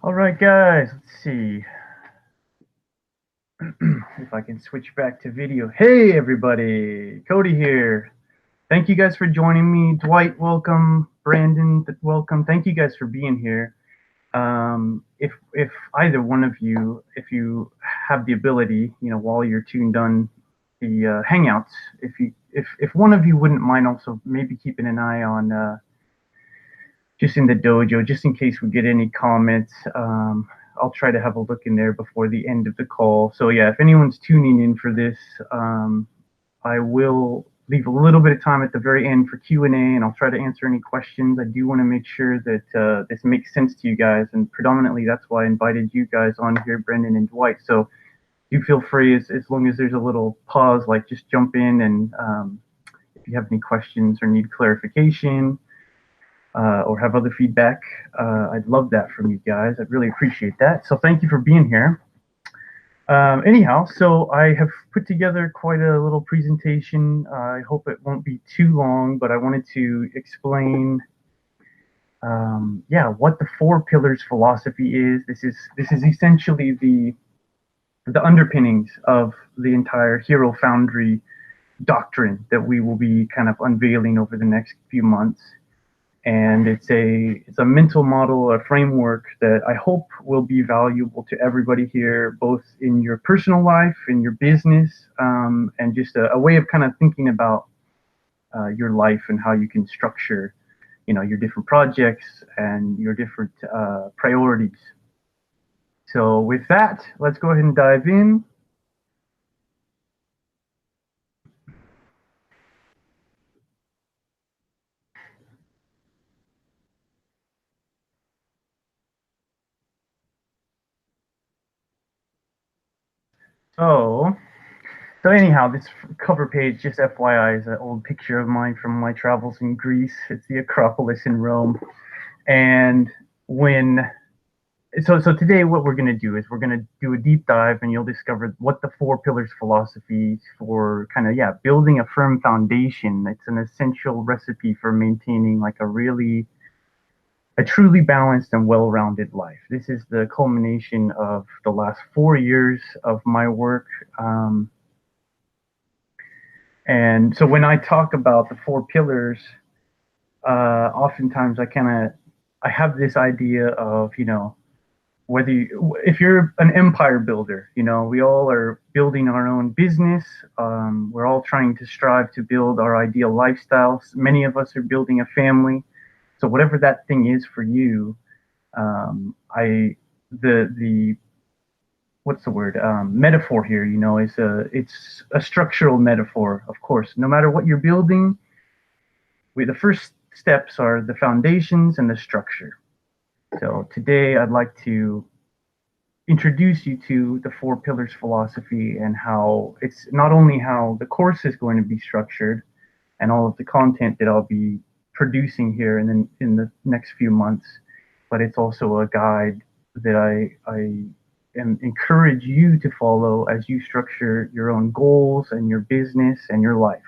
All right, guys, let's see if I can switch back to video. Hey, everybody, Cody here. Thank you guys for joining me. Dwight, welcome. Brandon, welcome. Thank you guys for being here. If either one of you, if you have the ability, while you're tuned on the Hangouts, if one of you wouldn't mind also maybe keeping an eye on just in the dojo, just in case we get any comments. I'll try to have a look in there before the end of the call. So yeah, if anyone's tuning in for this, I will leave a little bit of time at the very end for Q&A, and I'll try to answer any questions. I do want to make sure that this makes sense to you guys, and predominantly that's why I invited you guys on here, Brendan and Dwight. So do feel free, as long as there's a little pause, like just jump in, and if you have any questions or need clarification, or have other feedback, I'd love that from you guys. I'd really appreciate that. So thank you for being here. Anyhow, so I have put together quite a little presentation. I hope it won't be too long, but I wanted to explain, what the four pillars philosophy is. This is essentially the underpinnings of the entire Hero Foundry doctrine that we will be kind of unveiling over the next few months. And it's a mental model, a framework that I hope will be valuable to everybody here, both in your personal life, in your business, and just a way of kind of thinking about your life and how you can structure, your different projects and your different priorities. So with that, let's go ahead and dive in. So anyhow, this cover page, just FYI, is an old picture of mine from my travels in Greece. It's the Acropolis in Rome. And so today what we're going to do is we're going to do a deep dive, and you'll discover what the four pillars philosophy for kind of, building a firm foundation. It's an essential recipe for maintaining like a truly balanced and well-rounded life. This is the culmination of the last 4 years of my work. And so when I talk about the four pillars, oftentimes I have this idea of, if you're an empire builder, we all are building our own business. We're all trying to strive to build our ideal lifestyles. Many of us are building a family. So whatever that thing is for you, the what's the word, metaphor here, it's a structural metaphor. Of course, no matter what you're building, the first steps are the foundations and the structure. So today I'd like to introduce you to the four pillars philosophy, and how it's not only how the course is going to be structured and all of the content that I'll be producing here in the next few months, but it's also a guide that I encourage you to follow as you structure your own goals and your business and your life.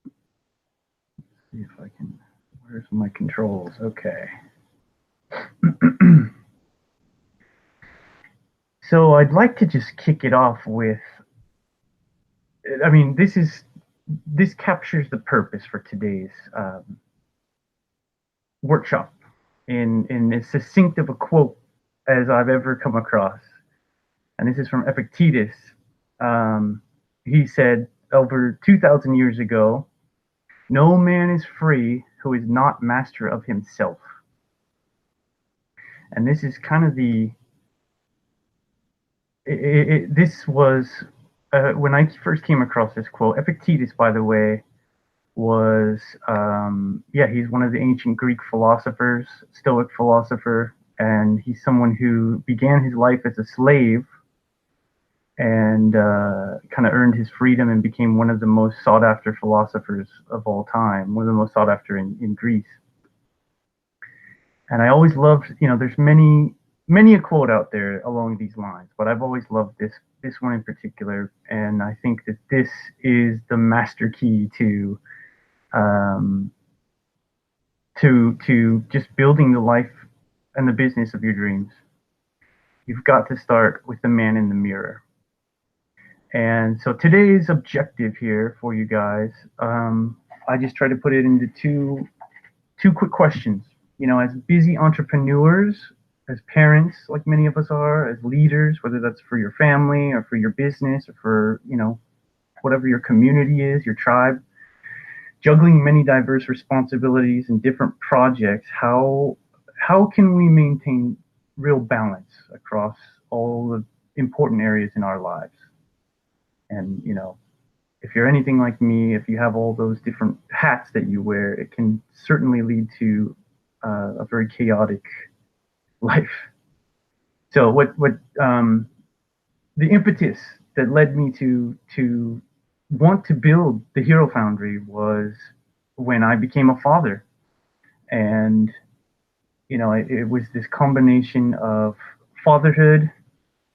Let's see if I can, where's my controls? Okay. So I'd like to just kick it off with, this captures the purpose for today's workshop in as succinct of a quote as I've ever come across. And this is from Epictetus. He said over 2,000 years ago, "No man is free who is not master of himself." And this is kind of this was, when I first came across this quote. Epictetus, by the way, was, he's one of the ancient Greek philosophers, Stoic philosopher, and he's someone who began his life as a slave and kind of earned his freedom and became one of the most sought after philosophers of all time, one of the most sought after in Greece. And I always loved, there's many a quote out there along these lines, but I've always loved this one in particular, and I think that this is the master key to to just building the life and the business of your dreams, you've got to start with the man in the mirror. And so today's objective here for you guys, I just try to put it into two quick questions. You know, as busy entrepreneurs, as parents, like many of us are, as leaders, whether that's for your family or for your business or for, you know, whatever your community is, your tribe, juggling many diverse responsibilities and different projects, how can we maintain real balance across all the important areas in our lives? And, you know, if you're anything like me, if you have all those different hats that you wear, it can certainly lead to a very chaotic life. So the impetus that led me to want to build the Hero Foundry was when I became a father, and you know it was this combination of fatherhood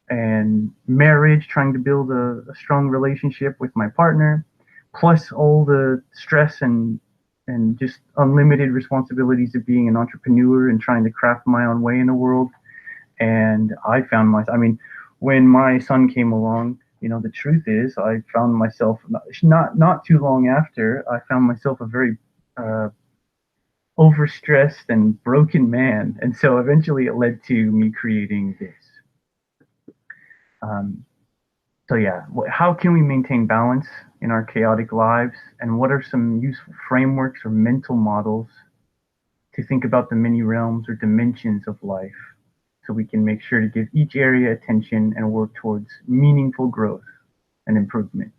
and marriage, trying to build a strong relationship with my partner, plus all the stress and just unlimited responsibilities of being an entrepreneur and trying to craft my own way in the world. And I mean, when my son came along, you know, the truth is, I found myself not too long after, I found myself a very uh, overstressed and broken man. And so eventually it led to me creating this. Um, So yeah, how can we maintain balance in our chaotic lives, and what are some useful frameworks or mental models to think about the many realms or dimensions of life, so we can make sure to give each area attention and work towards meaningful growth and improvement?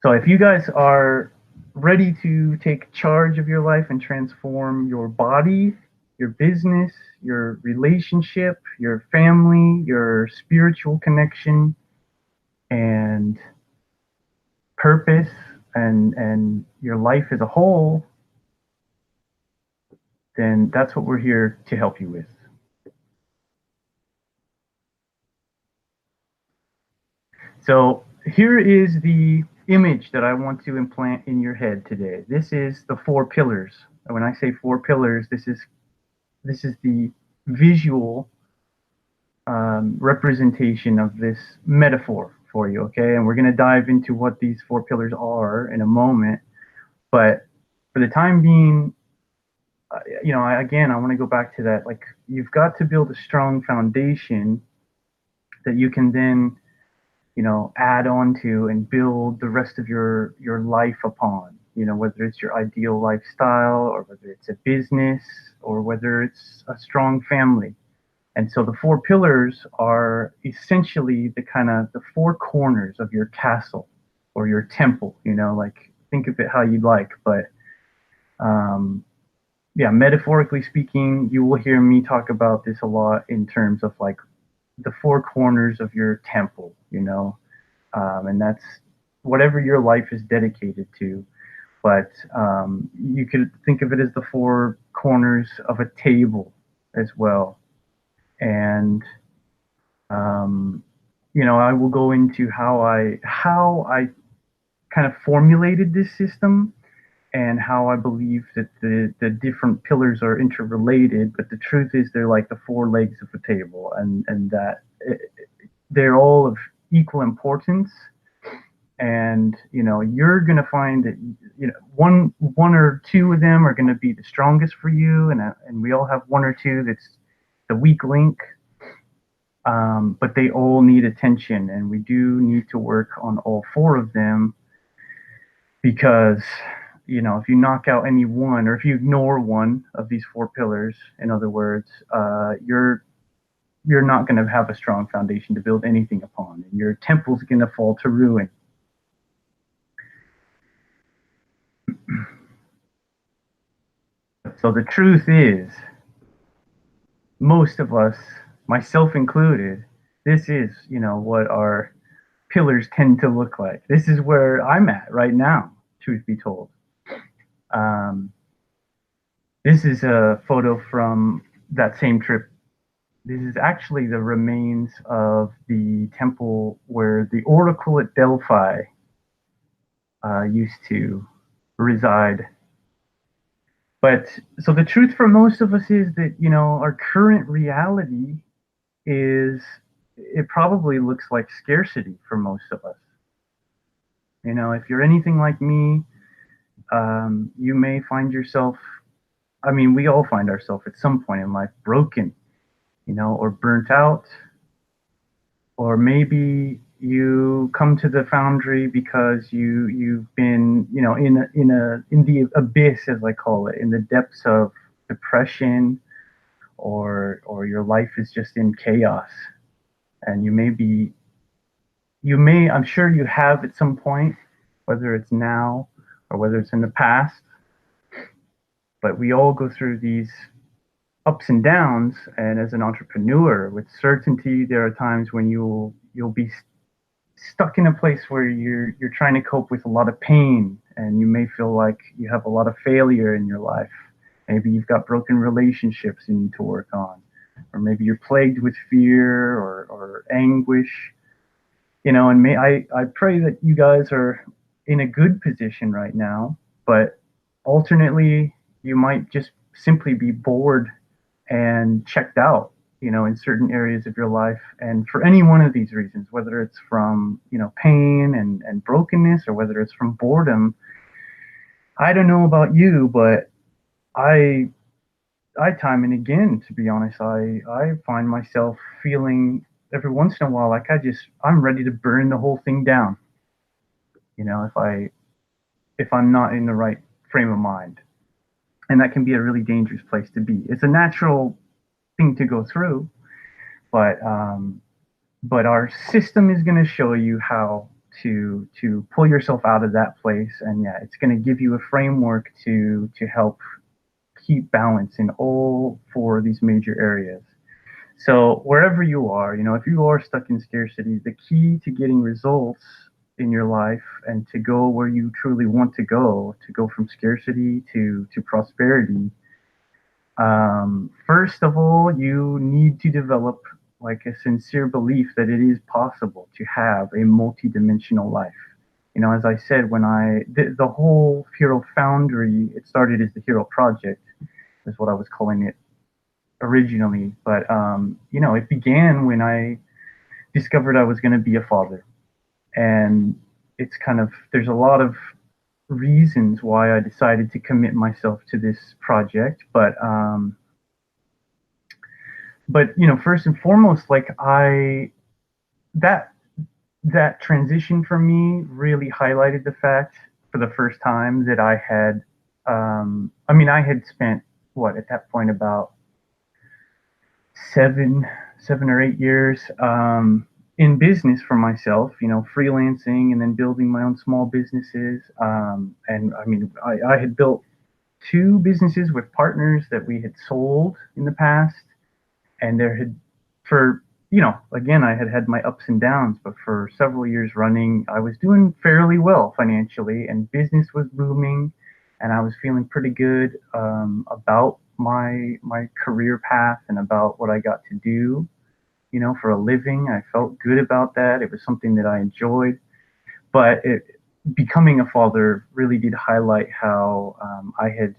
So if you guys are ready to take charge of your life and transform your body, your business, your relationship, your family, your spiritual connection, and purpose, and your life as a whole, then that's what we're here to help you with. So here is the image that I want to implant in your head today. This is the four pillars. And when I say four pillars, this is the visual representation of this metaphor for you. Okay, and we're going to dive into what these four pillars are in a moment. But for the time being, you know, again, I want to go back to that. Like, you've got to build a strong foundation that you can then, you know, add on to and build the rest of your life upon. You know, whether it's your ideal lifestyle, or whether it's a business, or whether it's a strong family. And so the four pillars are essentially the kind of the four corners of your castle or your temple. You know, like, think of it how you like, but um, yeah, metaphorically speaking, you will hear me talk about this a lot in terms of like the four corners of your temple, you know, and that's whatever your life is dedicated to. But you could think of it as the four corners of a table as well. And you know, I will go into how I kind of formulated this system, and how I believe that the different pillars are interrelated. But the truth is, they're like the four legs of a table, and that they're all of equal importance. And you know, you're gonna find that, you know, one or two of them are gonna be the strongest for you, and we all have one or two that's the weak link. But they all need attention, and we do need to work on all four of them, because you know, if you knock out any one, or if you ignore one of these four pillars, in other words, you're not going to have a strong foundation to build anything upon, and your temple's going to fall to ruin. So the truth is, most of us, myself included, this is, you know, what our pillars tend to look like. This is where I'm at right now, truth be told. Um, this is a photo from that same trip. This is actually the remains of the temple where the oracle at Delphi used to reside. But so the truth for most of us is that, our current reality is, it probably looks like scarcity for most of us. If you're anything like me, you may find yourself, I mean, we all find ourselves at some point in life broken, or burnt out, or maybe you come to the Foundry because you've been, in the abyss, as I call it, in the depths of depression, or your life is just in chaos, and I'm sure you have at some point, whether it's now or whether it's in the past, but we all go through these ups and downs. And as an entrepreneur, with certainty, there are times when you'll be stuck in a place where you're trying to cope with a lot of pain, and you may feel like you have a lot of failure in your life. Maybe you've got broken relationships you need to work on, or maybe you're plagued with fear or anguish. And I pray that you guys are in a good position right now, but alternately, you might just simply be bored and checked out, in certain areas of your life. And for any one of these reasons, whether it's from, pain and brokenness, or whether it's from boredom, I don't know about you, but I, I time and again, to be honest, I find myself feeling every once in a while like I'm ready to burn the whole thing down, if I'm not in the right frame of mind. And that can be a really dangerous place to be. It's a natural thing to go through, but our system is going to show you how to pull yourself out of that place. And yeah, it's going to give you a framework to help keep balance in all four of these major areas. So wherever you are, if you are stuck in scarcity, the key to getting results in your life and to go where you truly want to go from scarcity to prosperity, first of all, you need to develop like a sincere belief that it is possible to have a multidimensional life. As I said, when the whole Hero Foundry, it started as the Hero Project, is what I was calling it originally. But it began when I discovered I was going to be a father, and there's a lot of reasons why I decided to commit myself to this project, but first and foremost, like that that transition for me really highlighted the fact for the first time that I had spent, what, at that point, about seven or 8 years in business for myself, freelancing and then building my own small businesses. And I had built two businesses with partners that we had sold in the past, and there had, for again, I had my ups and downs, but for several years running, I was doing fairly well financially, and business was booming, and I was feeling pretty good about my career path and about what I got to do, for a living. I felt good about that. It was something that I enjoyed, but becoming a father really did highlight how I had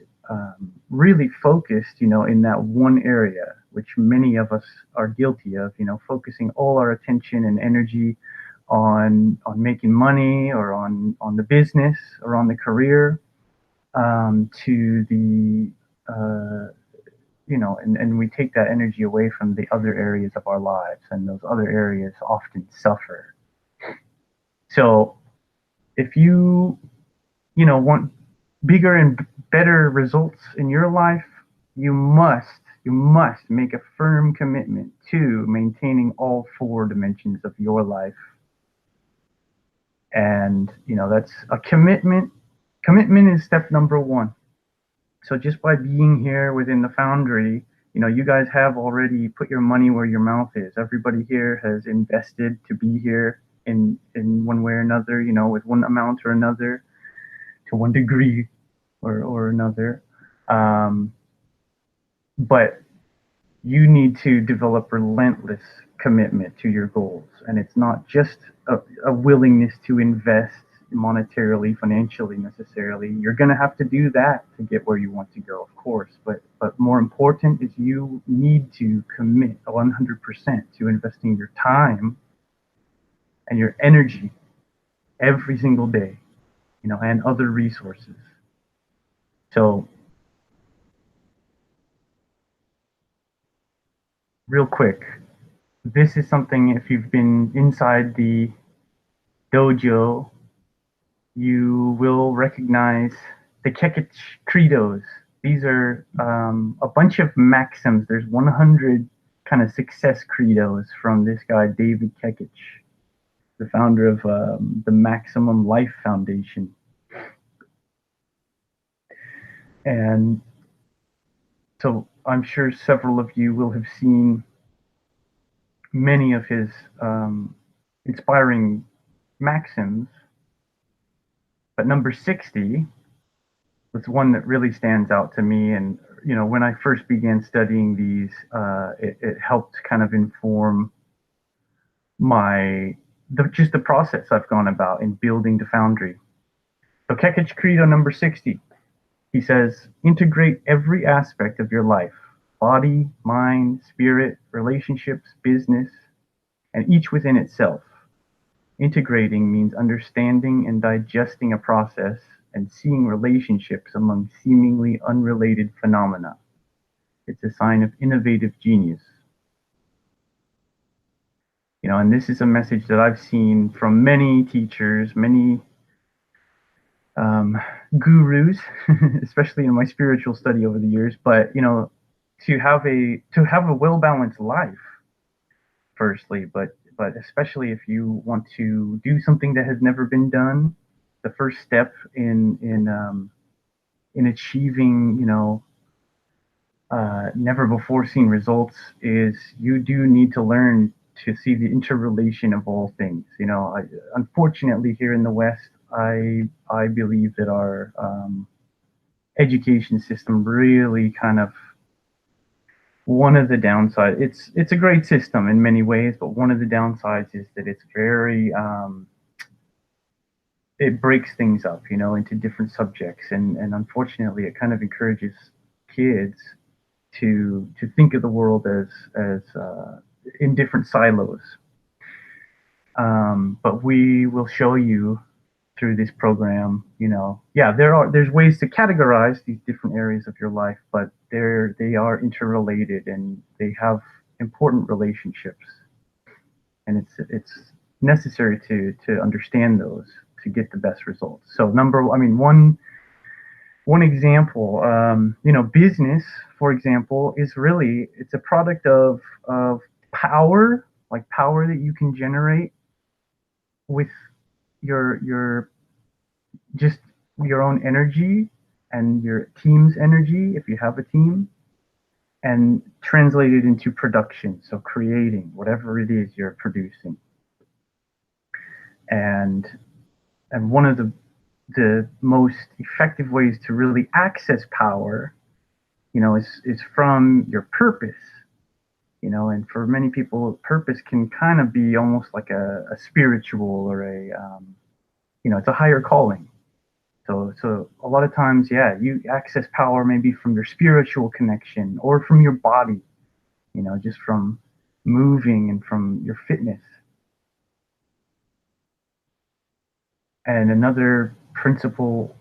really focused, in that one area, which many of us are guilty of, focusing all our attention and energy on making money, or on the business, or on the career, to the and we take that energy away from the other areas of our lives, and those other areas often suffer. So if want bigger and better results in your life, you must make a firm commitment to maintaining all four dimensions of your life. And that's a commitment. Commitment is step number one. So just by being here within the Foundry, you guys have already put your money where your mouth is. Everybody here has invested to be here in one way or another, with one amount or another, to one degree or another. But you need to develop relentless commitment to your goals. And it's not just a willingness to invest monetarily, financially necessarily. You're going to have to do that to get where you want to go, of course. But more important is you need to commit 100% to investing your time and your energy every single day, and other resources. So, real quick, this is something, if you've been inside the dojo, you will recognize the Kekich credos. These are a bunch of maxims. There's 100 kind of success credos from this guy, David Kekich, the founder of the Maximum Life Foundation. And so I'm sure several of you will have seen many of his inspiring maxims, but number 60 was one that really stands out to me. And when I first began studying these, it helped kind of inform just the process I've gone about in building the Foundry. So Kekich Credo number 60, he says, integrate every aspect of your life, body, mind, spirit, relationships, business, and each within itself. Integrating means understanding and digesting a process and seeing relationships among seemingly unrelated phenomena. It's a sign of innovative genius. And this is a message that I've seen from many teachers, many gurus, especially in my spiritual study over the years. But to have a well-balanced life, firstly, but especially if you want to do something that has never been done, the first step in achieving never before seen results is you do need to learn to see the interrelation of all things. Unfortunately, here in the West, I believe that our education system really kind of, one of the downsides, it's a great system in many ways, but one of the downsides is that it's very it breaks things up, into different subjects, and unfortunately, it kind of encourages kids to think of the world as in different silos. But we will show you through this program, there's ways to categorize these different areas of your life, but they are interrelated and they have important relationships, and it's necessary to understand those to get the best results. So one example, business, for example, is really, it's a product of power, like power that you can generate with your just your own energy and your team's energy, if you have a team, and translate it into production. So creating whatever it is you're producing. And one of the most effective ways to really access power, is from your purpose. And for many people, purpose can kind of be almost like a spiritual or it's a higher calling. So a lot of times, you access power maybe from your spiritual connection or from your body, just from moving and from your fitness. And another principle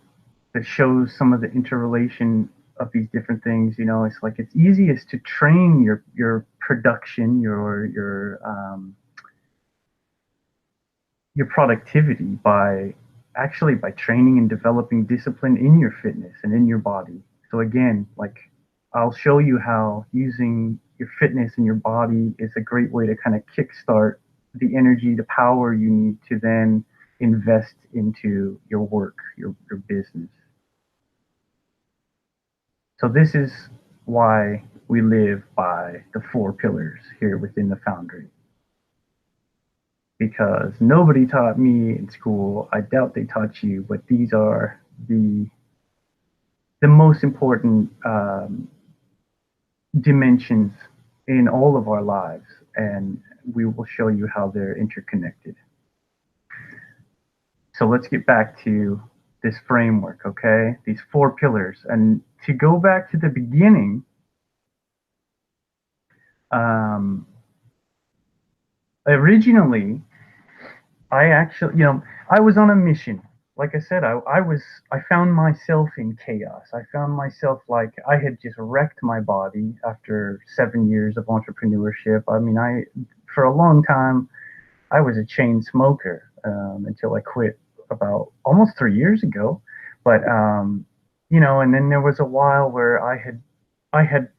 that shows some of the interrelation of these different things, it's like it's easiest to train your production, your productivity by training and developing discipline in your fitness and in your body. So again, like I'll show you how using your fitness and your body is a great way to kind of kickstart the energy, the power you need to then invest into your work, your business. So this is why we live by the 4 pillars here within the Foundry. Because nobody taught me in school, I doubt they taught you, but these are the most important dimensions in all of our lives, and we will show you how they're interconnected. So let's get back to this framework, okay? These four pillars. And to go back to the beginning, um, originally, I actually, I was on a mission. Like I said, I found myself in chaos. I found myself like I had just wrecked my body after 7 years of entrepreneurship. I mean, for a long time, I was a chain smoker until I quit about almost 3 years ago. But and then there was a while where I had,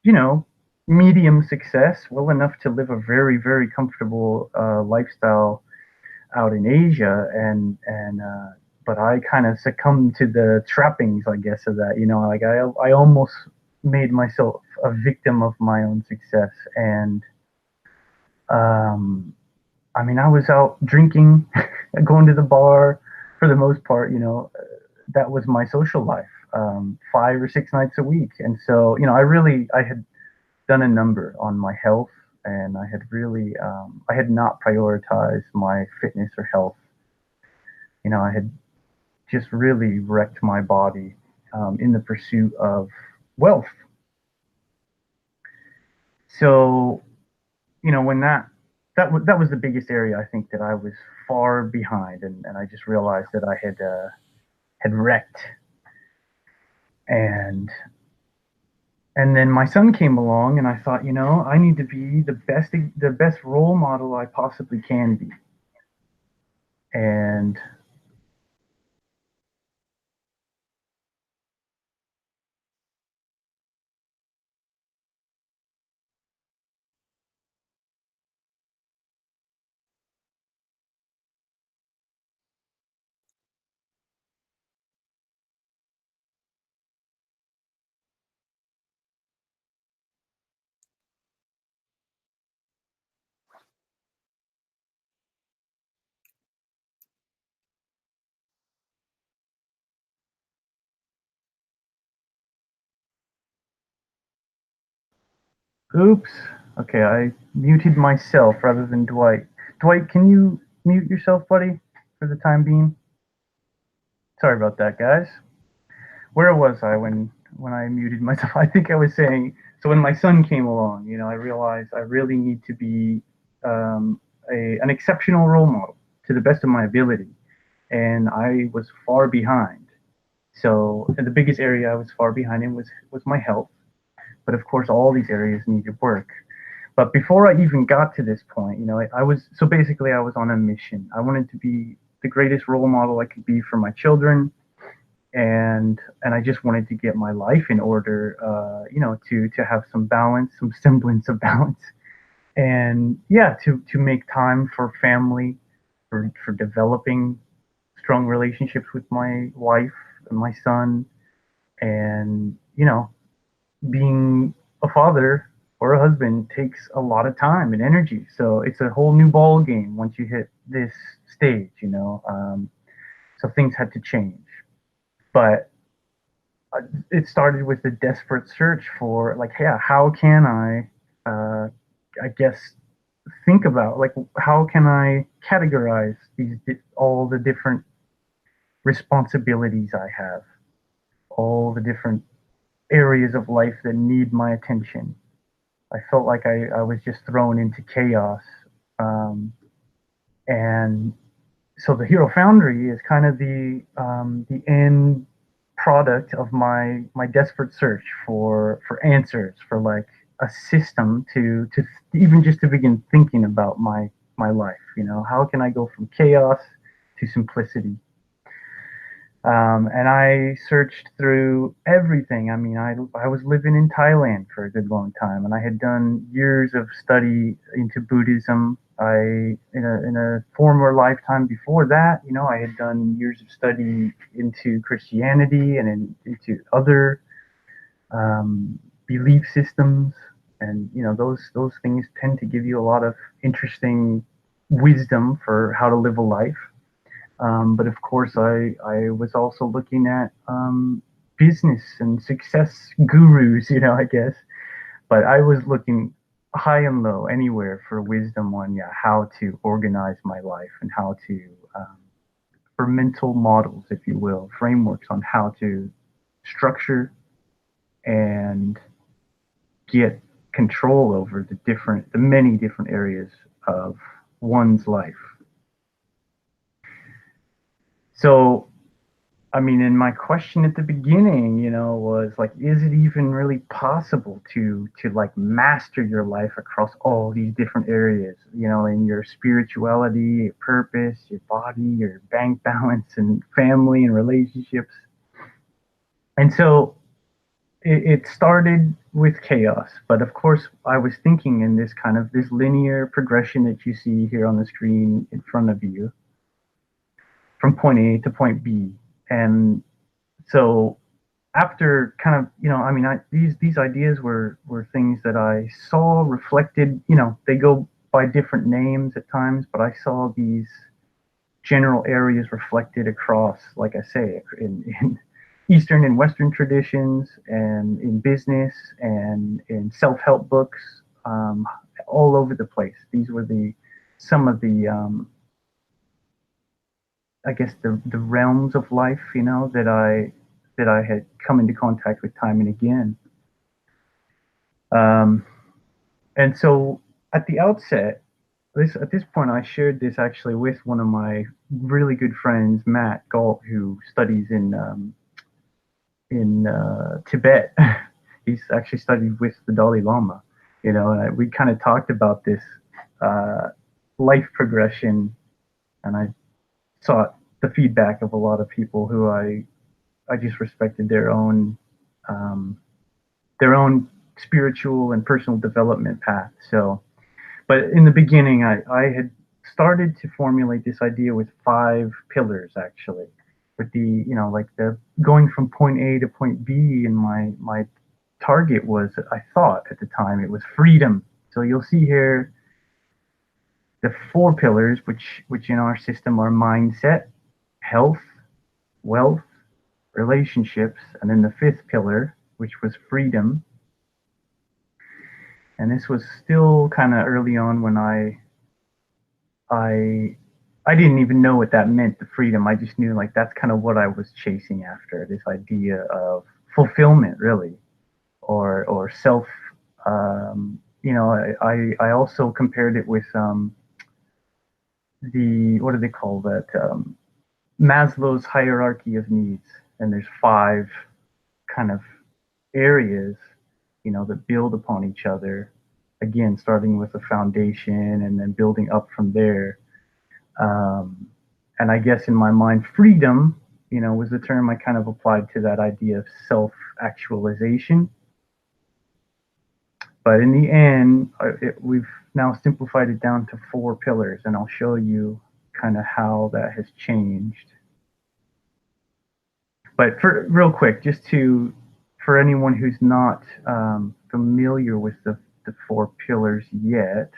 you know, medium success, well enough to live a very, very comfortable lifestyle out in Asia, and but I kind of succumbed to the trappings, I guess, of that. Like I almost made myself a victim of my own success, and um, I mean, I was out drinking, going to the bar for the most part. That was my social life, 5 or 6 nights a week, and so I had done a number on my health, and I had not prioritized my fitness or health. I had just really wrecked my body in the pursuit of wealth. So, when that was the biggest area I think that I was far behind, and I just realized that I had wrecked, and and then my son came along, and I thought, I need to be the best role model I possibly can be, and oops. Okay, I muted myself rather than Dwight. Dwight, can you mute yourself, buddy, for the time being? Sorry about that, guys. Where was I when I muted myself? I think I was saying, so when my son came along, I realized I really need to be an exceptional role model to the best of my ability, and I was far behind. So and the biggest area I was far behind in was my health, but of course all these areas needed work. But before I even got to this point, I was so basically I was on a mission. I wanted to be the greatest role model I could be for my children, and I just wanted to get my life in order, to have some balance, some semblance of balance, and yeah, to make time for family, for developing strong relationships with my wife and my son, and being a father or a husband takes a lot of time and energy. So it's a whole new ball game once you hit this stage. So things had to change, but it started with a desperate search for like, yeah, how can I guess, think about like how can I categorize all the different responsibilities I have, all the different areas of life that need my attention. I felt like I was just thrown into chaos, um, and so the Hero Foundry is kind of the end product of my desperate search for answers, for like a system to even just to begin thinking about my life. How can I go from chaos to simplicity? And I searched through everything. I mean, I was living in Thailand for a good long time, and I had done years of study into Buddhism. In a former lifetime before that, I had done years of study into Christianity and into other belief systems, and those things tend to give you a lot of interesting wisdom for how to live a life. But of course, I was also looking at business and success gurus, I guess. But I was looking high and low anywhere for wisdom on, yeah, how to organize my life and how to mental models, if you will, frameworks on how to structure and get control over the many different areas of one's life. So, I mean, and my question at the beginning, was like, is it even really possible to like master your life across all these different areas, in your spirituality, your purpose, your body, your bank balance, and family and relationships? And so it started with chaos, but of course I was thinking in this kind of this linear progression that you see here on the screen in front of you, from point A to point B. And so after kind of, I mean, these ideas were things that I saw reflected. They go by different names at times, but I saw these general areas reflected across, like I say, in Eastern and Western traditions, and in business, and in self-help books, all over the place. These were some of the, I guess, the realms of life, that I had come into contact with time and again. Um, and so at the outset, at this point, I shared this actually with one of my really good friends, Matt Galt, who studies in Tibet. He's actually studied with the Dalai Lama, and we kind of talked about this uh, life progression, and I sought the feedback of a lot of people who I just respected um, their own spiritual and personal development path. So, but in the beginning, I had started to formulate this idea with 5 pillars, actually, with like the going from point A to point B. And my target was, I thought at the time, it was freedom. So you'll see here the 4 pillars, which in our system are mindset, health, wealth, relationships, and then the 5th pillar, which was freedom. And this was still kind of early on when I I didn't even know what that meant, the freedom. I just knew like that's kind of what I was chasing after, this idea of fulfillment, really, or self. I also compared it with the, what do they call that? Maslow's hierarchy of needs, and there's 5 kind of areas, that build upon each other. Again, starting with a foundation and then building up from there. And I guess in my mind, freedom, was the term I kind of applied to that idea of self-actualization. But in the end, we've now simplified it down to 4 pillars, and I'll show you kind of how that has changed. But for real quick, for anyone who's not familiar with the 4 pillars yet,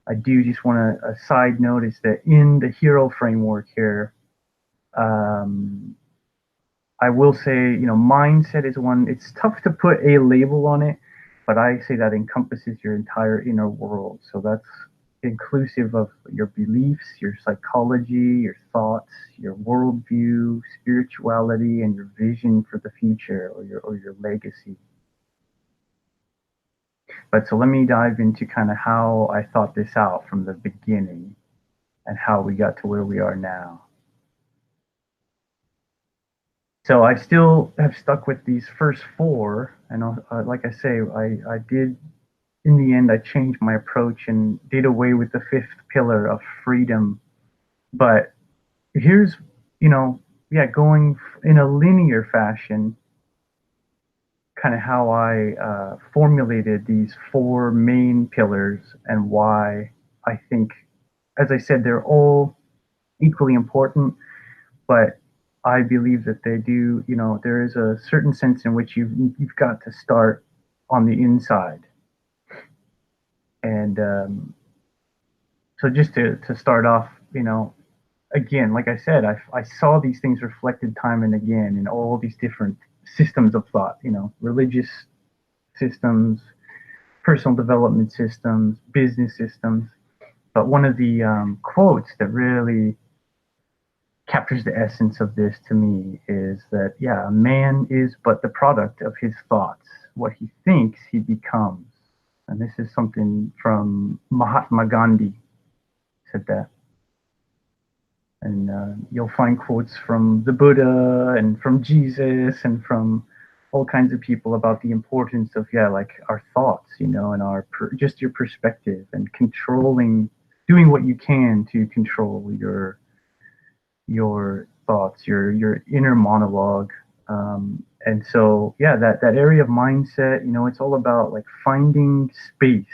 I do just want to, a side notice that in the hero framework here, I will say, mindset is one. It's tough to put a label on it, but I say that encompasses your entire inner world. So that's inclusive of your beliefs, your psychology, your thoughts, your worldview, spirituality, and your vision for the future, or your legacy. But so let me dive into kind of how I thought this out from the beginning and how we got to where we are now. So I still have stuck with these first 4, and like I say, I did, in the end, I changed my approach and did away with the 5th pillar of freedom. But here's, going in a linear fashion, kind of how I formulated these 4 main pillars, and why I think, as I said, they're all equally important, but I believe that they do, there is a certain sense in which you've got to start on the inside. And so just to start off, again, like I said, I saw these things reflected time and again in all these different systems of thought, religious systems, personal development systems, business systems. But one of the quotes that really captures the essence of this to me is that, yeah, a man is but the product of his thoughts. What he thinks, he becomes. And this is something from Mahatma Gandhi said that. And you'll find quotes from the Buddha and from Jesus and from all kinds of people about the importance of, yeah, like our thoughts, you know, and just your perspective and controlling, doing what you can to control your thoughts, your inner monologue. And so, yeah, that area of mindset, you know, it's all about like finding space.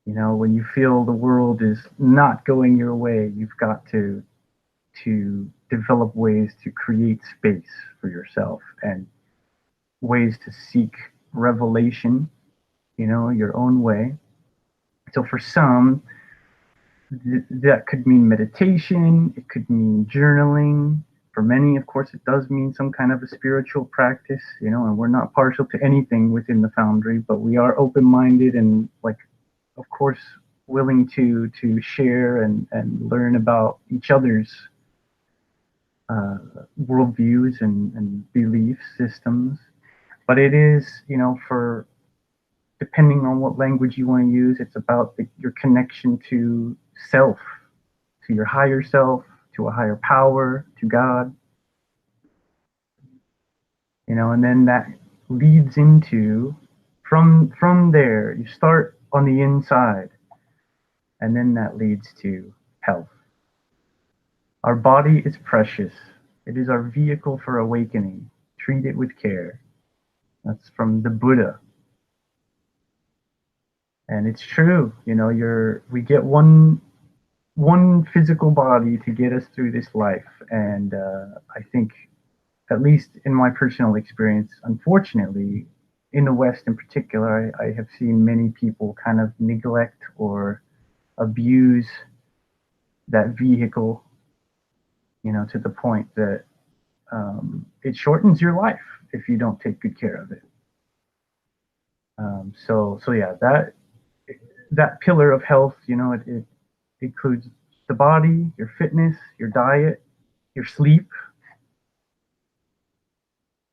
You know, when you feel the world is not going your way, you've got to develop ways to create space for yourself and ways to seek revelation, you know, your own way. So for some, that could mean meditation, it could mean journaling. For many, of course, it does mean some kind of a spiritual practice, you know, and we're not partial to anything within the Foundry, but we are open minded and, like, of course, willing to share and learn about each other's uh, worldviews and belief systems. But it is, you know, for depending on what language you want to use, it's about your connection to self, to your higher self, to a higher power, to God, you know, and then that leads into from there you start on the inside, and then that leads to health. Our body is precious. It is our vehicle for awakening. Treat it with care. That's from the Buddha. And it's true, you know, we get one physical body to get us through this life. And I think, at least in my personal experience, unfortunately, in the West in particular, I have seen many people kind of neglect or abuse that vehicle, you know, to the point that it shortens your life if you don't take good care of it. So yeah, that pillar of health, you know, it includes the body, your fitness, your diet, your sleep,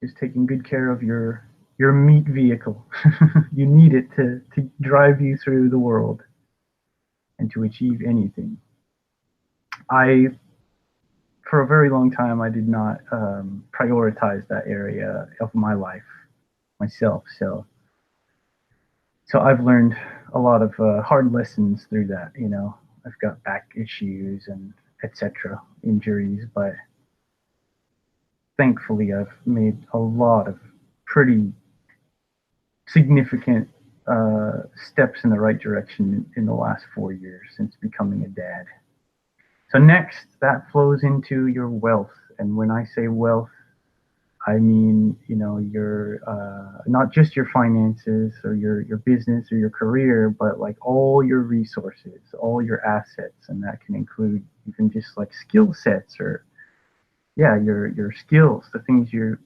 just taking good care of your meat vehicle. You need it to drive you through the world and to achieve anything. I For a very long time I did not prioritize that area of my life myself. So I've learned a lot of hard lessons through that. You know, I've got back issues and etc. injuries, but thankfully I've made a lot of pretty significant steps in the right direction in the last 4 years since becoming a dad. So next, that flows into your wealth, and when I say wealth, I mean, you know, your not just your finances or your business or your career, but like all your resources, all your assets, and that can include even just like skill sets or, yeah, your skills, the things you're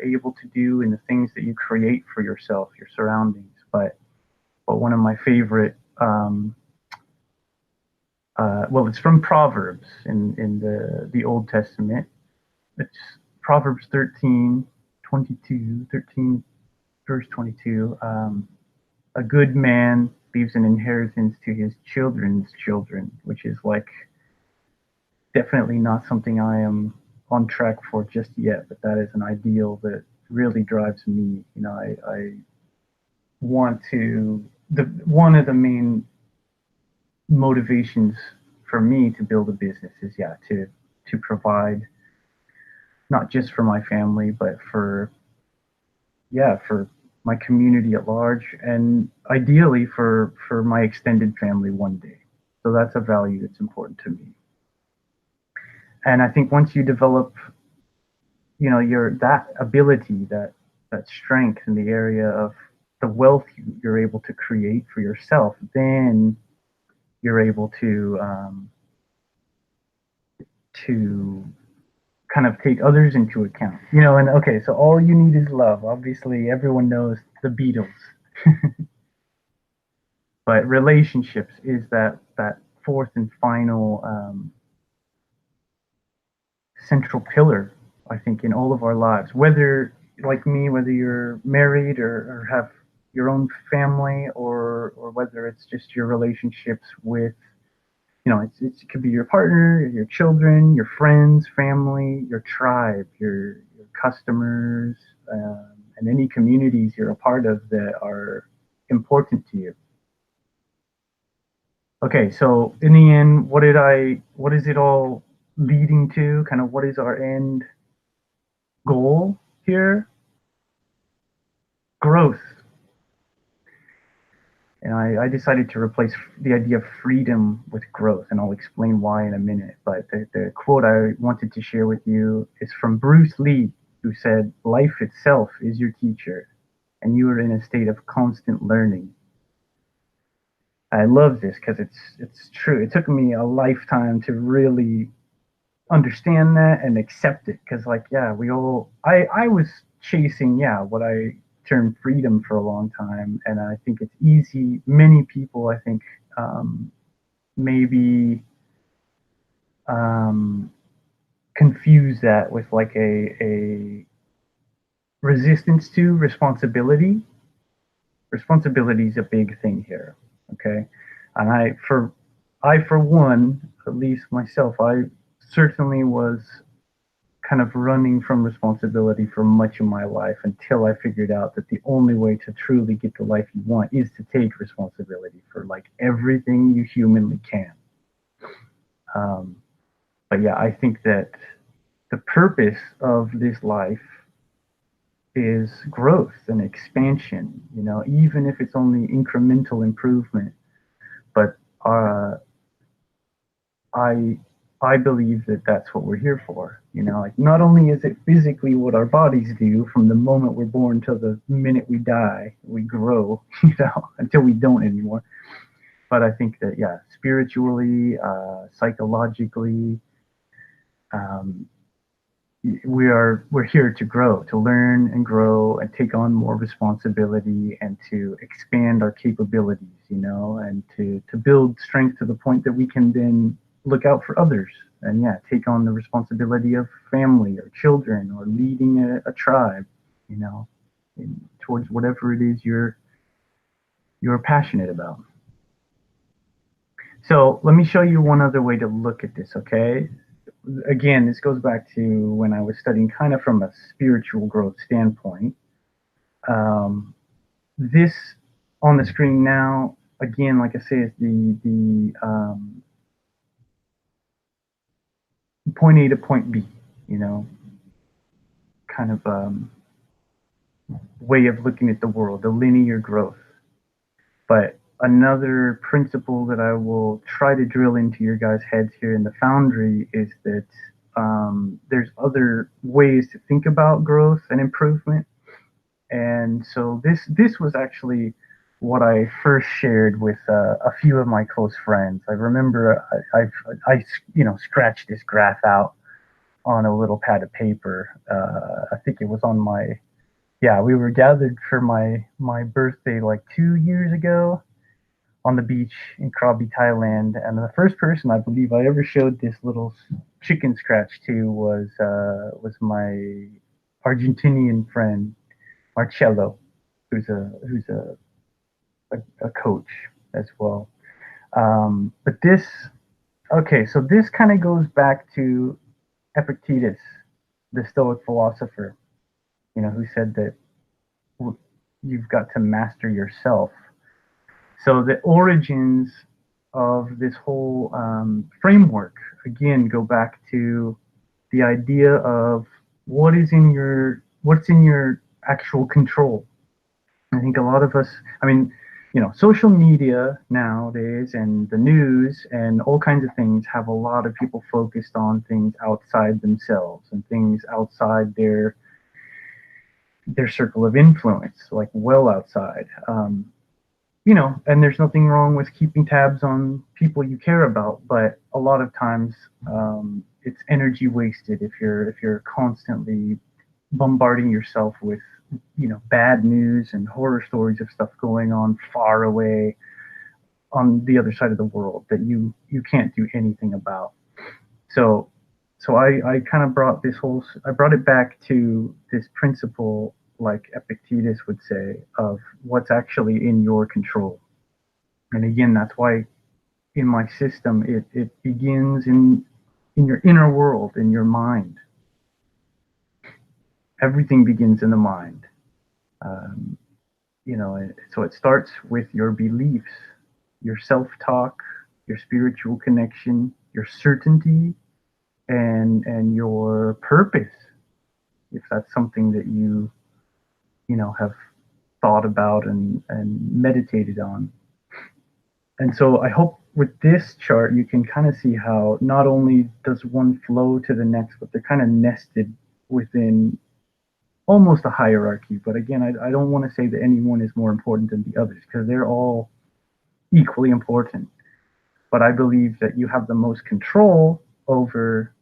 able to do, and the things that you create for yourself, your surroundings. But one of my favorite, well, it's from Proverbs in the Old Testament. It's Proverbs 13 verse 22. A good man leaves an inheritance to his children's children, which is like definitely not something I am on track for just yet, but that is an ideal that really drives me. You know, I want to, one of the main motivations for me to build a business is, yeah, to provide not just for my family, but for, yeah, for my community at large, and ideally for my extended family one day. So that's a value that's important to me. And I think once you develop, you know, your that ability, that strength in the area of the wealth you're able to create for yourself, then you're able to kind of take others into account, you know. And okay, so all you need is love. Obviously, everyone knows the Beatles, but relationships is that fourth and final central pillar, I think, in all of our lives. Whether, like me, whether you're married or have your own family, or whether it's just your relationships with, it could be your partner, your children, your friends, family, your tribe, your customers, and any communities you're a part of that are important to you. Okay, so in the end, what is it all leading to? Kind of what is our end goal here? Growth. And I decided to replace the idea of freedom with growth, and I'll explain why in a minute. But the quote I wanted to share with you is from Bruce Lee, who said, "Life itself is your teacher, and you are in a state of constant learning." I love this because it's true. It took me a lifetime to really understand that and accept it, because like, yeah, I was chasing, yeah, what I term freedom for a long time, and I think it's easy, many people, I think, maybe um, confuse that with like a resistance to responsibility. Responsibility is a big thing here, okay? And I for one, at least myself, I certainly was kind of running from responsibility for much of my life, until I figured out that the only way to truly get the life you want is to take responsibility for like everything you humanly can. Um, but yeah, I think that the purpose of this life is growth and expansion, even if it's only incremental improvement. But I I believe that that's what we're here for. Like, not only is it physically what our bodies do from the moment we're born till the minute we die, we grow, until we don't anymore. But I think that, yeah, spiritually, psychologically, um, we're here to grow, to learn and grow and take on more responsibility, and to expand our capabilities, and to build strength to the point that we can then look out for others, and yeah, take on the responsibility of family or children, or leading a tribe, you know, towards whatever it is you're passionate about. So let me show you one other way to look at this, okay? Again, this goes back to when I was studying kind of from a spiritual growth standpoint. Um, this on the screen now, again, like I say, is the point A to point B, you know, kind of way of looking at the world, the linear growth. But another principle that I will try to drill into your guys' heads here in the Foundry is that there's other ways to think about growth and improvement. And so this was actually what I first shared with a few of my close friends. I remember I scratched this graph out on a little pad of paper. I think it was on my, yeah, we were gathered for my birthday like 2 years ago on the beach in Krabi, Thailand. And the first person I believe I ever showed this little chicken scratch to was my Argentinian friend Marcello, who's a coach as well. But this, okay, so this kind of goes back to Epictetus, the Stoic philosopher, who said that you've got to master yourself. So the origins of this whole framework, again, go back to the idea of what's in your actual control. I think a lot of us, I mean, social media nowadays and the news and all kinds of things have a lot of people focused on things outside themselves and things outside their circle of influence, like well outside. And there's nothing wrong with keeping tabs on people you care about, but a lot of times it's energy wasted if you're constantly bombarding yourself with bad news and horror stories of stuff going on far away on the other side of the world that you can't do anything about. So so I kind of brought this whole, I brought it back to this principle, like Epictetus would say, of what's actually in your control. And again, that's why in my system, it begins in your inner world, in your mind. Everything begins in the mind. Um, so it starts with your beliefs, your self-talk, your spiritual connection, your certainty, and your purpose, if that's something that you have thought about and meditated on. And so I hope with this chart you can kind of see how not only does one flow to the next, but they're kind of nested within almost a hierarchy. But again, I don't want to say that any one is more important than the others, because they're all equally important. But I believe that you have the most control over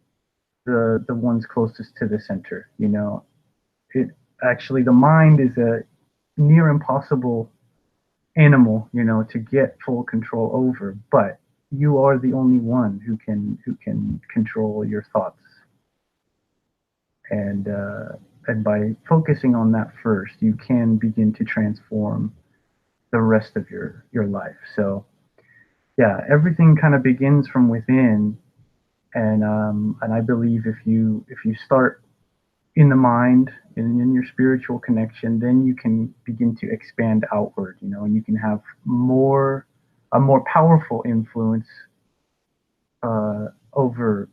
the ones closest to the center. It actually, the mind is a near impossible animal, to get full control over, but you are the only one who can control your thoughts. And by focusing on that first, you can begin to transform the rest of your life. So yeah, everything kind of begins from within. And I believe if you start in the mind and in your spiritual connection, then you can begin to expand outward, and you can have a more powerful influence over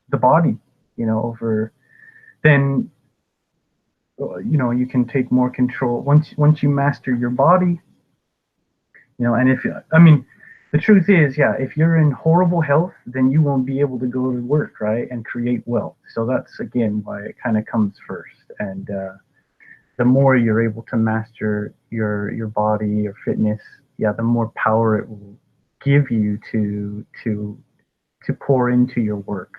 the body, over then you can take more control once you master your body. And if I mean, the truth is, yeah, if you're in horrible health, then you won't be able to go to work, right, and create wealth. So that's again why it kind of comes first. And the more you're able to master your body, your fitness, yeah, the more power it will give you to pour into your work,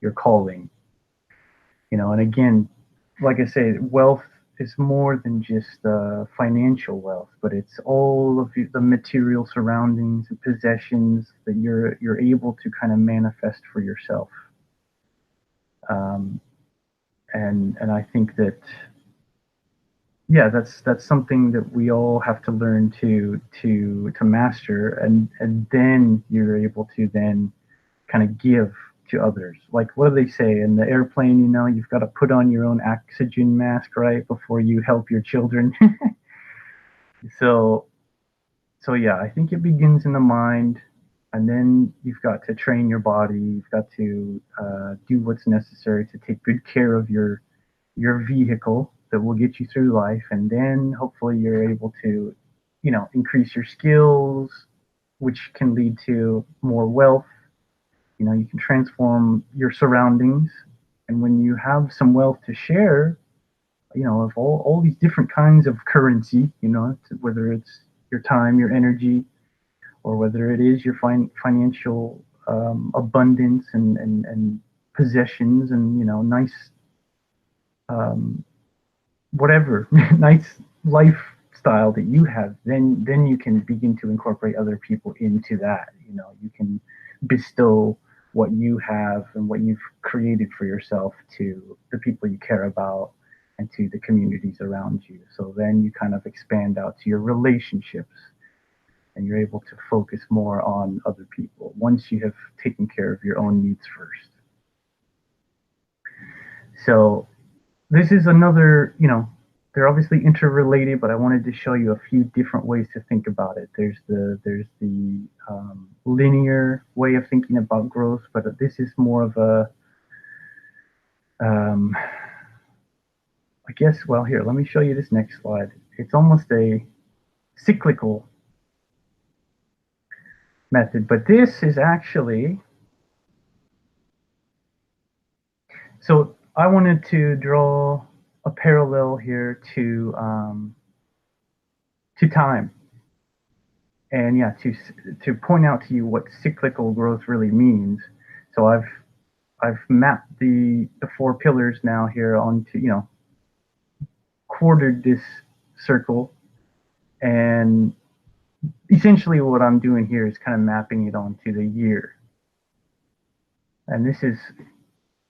your calling. And again, like I say, wealth is more than just financial wealth, but it's all of the material surroundings and possessions that you're able to kind of manifest for yourself. Um, and I think that, yeah, that's something that we all have to learn to master, and then you're able to then kind of give to others. Like, what do they say in the airplane? You've got to put on your own oxygen mask, right, before you help your children. so so yeah, I think it begins in the mind, and then you've got to train your body. You've got to do what's necessary to take good care of your vehicle that will get you through life, and then hopefully you're able to increase your skills, which can lead to more wealth. You can transform your surroundings, and when you have some wealth to share, of all these different kinds of currency, whether it's your time, your energy, or whether it is your financial abundance and possessions, and nice, um, whatever nice lifestyle that you have, then you can begin to incorporate other people into that. You can bestow what you have and what you've created for yourself to the people you care about and to the communities around you. So then you kind of expand out to your relationships, and you're able to focus more on other people once you have taken care of your own needs first. So this is another, they're obviously interrelated, but I wanted to show you a few different ways to think about it. There's the linear way of thinking about growth, but this is more of a, um, I guess, well, here, let me show you this next slide. It's almost a cyclical method, but this is actually, so I wanted to draw a parallel here to time, and yeah, to point out to you what cyclical growth really means. So I've mapped the four pillars now here onto, quartered this circle, and essentially what I'm doing here is kind of mapping it onto the year. And this is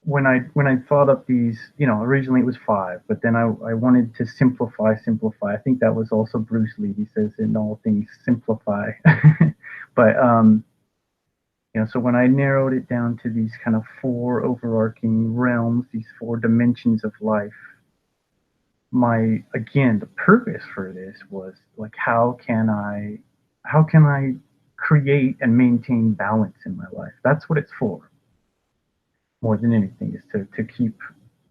when I thought up these, originally it was five, but then I wanted to simplify. I think that was also Bruce Lee. He says in all things simplify. But so when I narrowed it down to these kind of four overarching realms, these four dimensions of life, the purpose for this was like, how can I create and maintain balance in my life? That's what it's for, more than anything, is to keep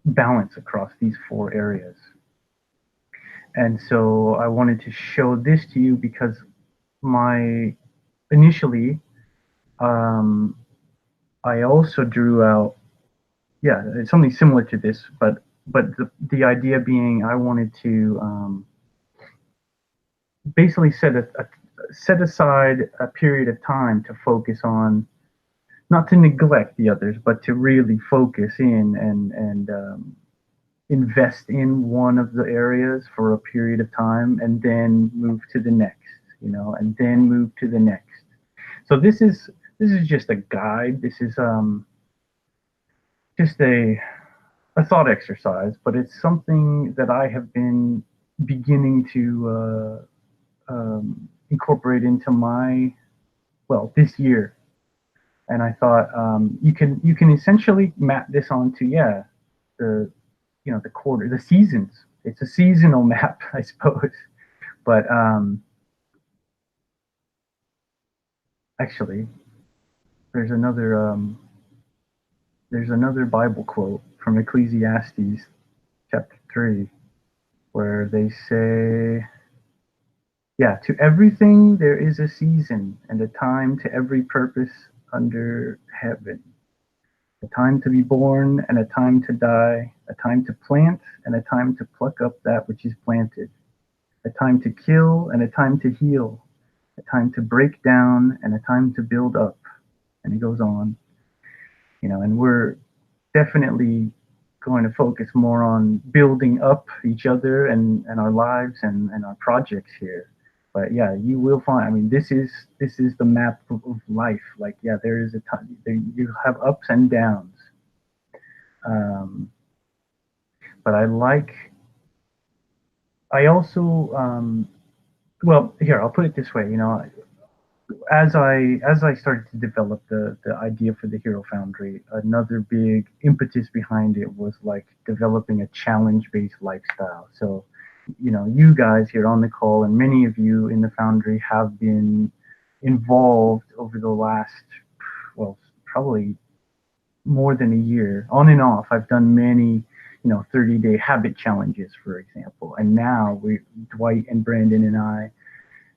balance across these four areas. And so I wanted to show this to you because my initially, um, I also drew out, yeah, it's something similar to this, but the idea being I wanted to basically set aside a period of time to focus on, not to neglect the others, but to really focus in and invest in one of the areas for a period of time, and then move to the next, and then move to the next. So this is just a guide. This is just a thought exercise, but it's something that I have been beginning to incorporate into my, well, this year. And I thought, you can essentially map this onto, yeah, the the quarter, the seasons. It's a seasonal map, I suppose. But actually, there's another there's another Bible quote from Ecclesiastes chapter 3, where they say, yeah, to everything there is a season and a time to every purpose under heaven. A time to be born and a time to die, a time to plant and a time to pluck up that which is planted, a time to kill and a time to heal, a time to break down and a time to build up. And it goes on, and we're definitely going to focus more on building up each other and our lives and our projects here. But yeah, you will find. I mean, this is the map of life. Like, yeah, there is a time. You have ups and downs. Um, but I also, well, here, I'll put it this way. As I started to develop the idea for the Hero Foundry, another big impetus behind it was like developing a challenge-based lifestyle. So, you guys here on the call and many of you in the Foundry have been involved over the last, well, probably more than a year, on and off. I've done many, 30-day habit challenges, for example. And now Dwight and Brandon and I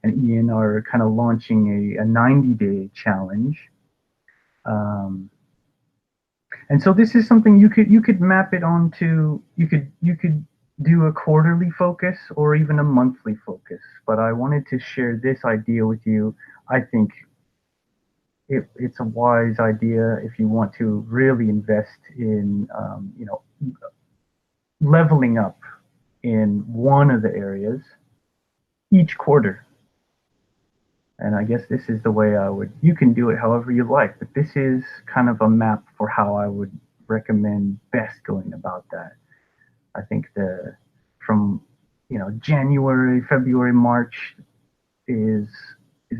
and Ian are kind of launching a 90-day challenge. Um, and so this is something you could map it onto. You could do a quarterly focus or even a monthly focus. But I wanted to share this idea with you. I think it's a wise idea if you want to really invest in leveling up in one of the areas each quarter. And I guess this is the way you can do it however you like, but this is kind of a map for how I would recommend best going about that. I think from, January, February, March is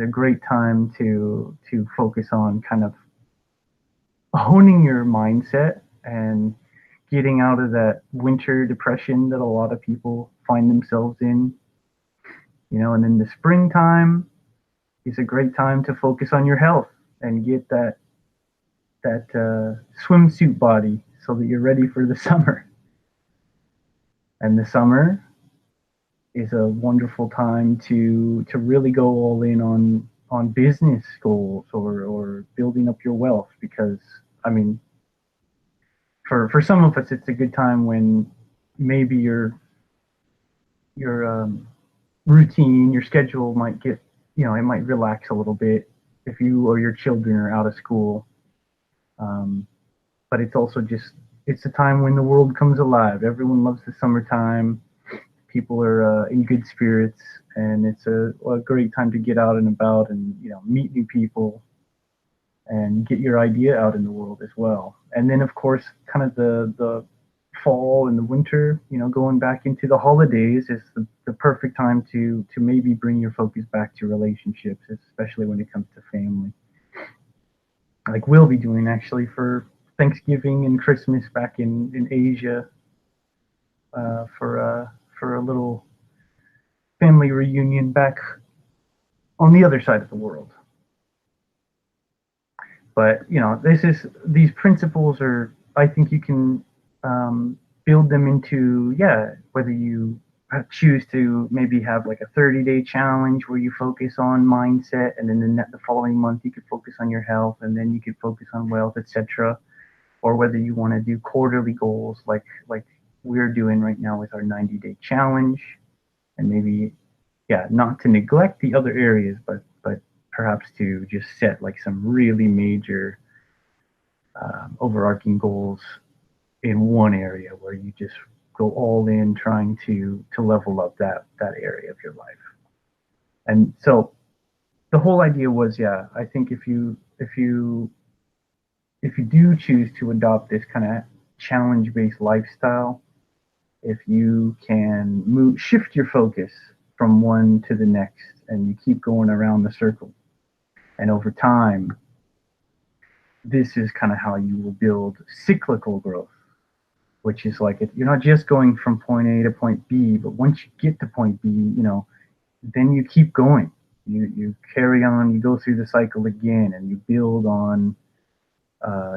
a great time to focus on kind of honing your mindset and getting out of that winter depression that a lot of people find themselves in. And then the springtime is a great time to focus on your health and get that swimsuit body so that you're ready for the summer. And the summer is a wonderful time to really go all in on business goals or building up your wealth, because I mean, for some of us it's a good time when maybe your routine, your schedule might get, it might relax a little bit if you or your children are out of school. Um, but it's also it's a time when the world comes alive. Everyone loves the summertime. People are in good spirits, and it's a great time to get out and about and meet new people and get your idea out in the world as well. And then, of course, kind of the fall and the winter, going back into the holidays is the perfect time to maybe bring your focus back to relationships, especially when it comes to family. Like we'll be doing actually for Thanksgiving and Christmas back in Asia, for a little family reunion back on the other side of the world. But these principles are, I think you can build them into, whether you choose to maybe have like a 30-day challenge where you focus on mindset, and then the following month you could focus on your health, and then you could focus on wealth, etc. Or whether you want to do quarterly goals like we're doing right now with our 90-day challenge, and maybe, not to neglect the other areas, but perhaps to just set like some really major overarching goals in one area where you just go all in trying to level up that area of your life. And so the whole idea was, I think if you do choose to adopt this kind of challenge based lifestyle, if you can shift your focus from one to the next, and you keep going around the circle, and over time, this is kind of how you will build cyclical growth, which is like, you're not just going from point A to point B, but once you get to point B, then you keep going. You carry on, you go through the cycle again, and you build on.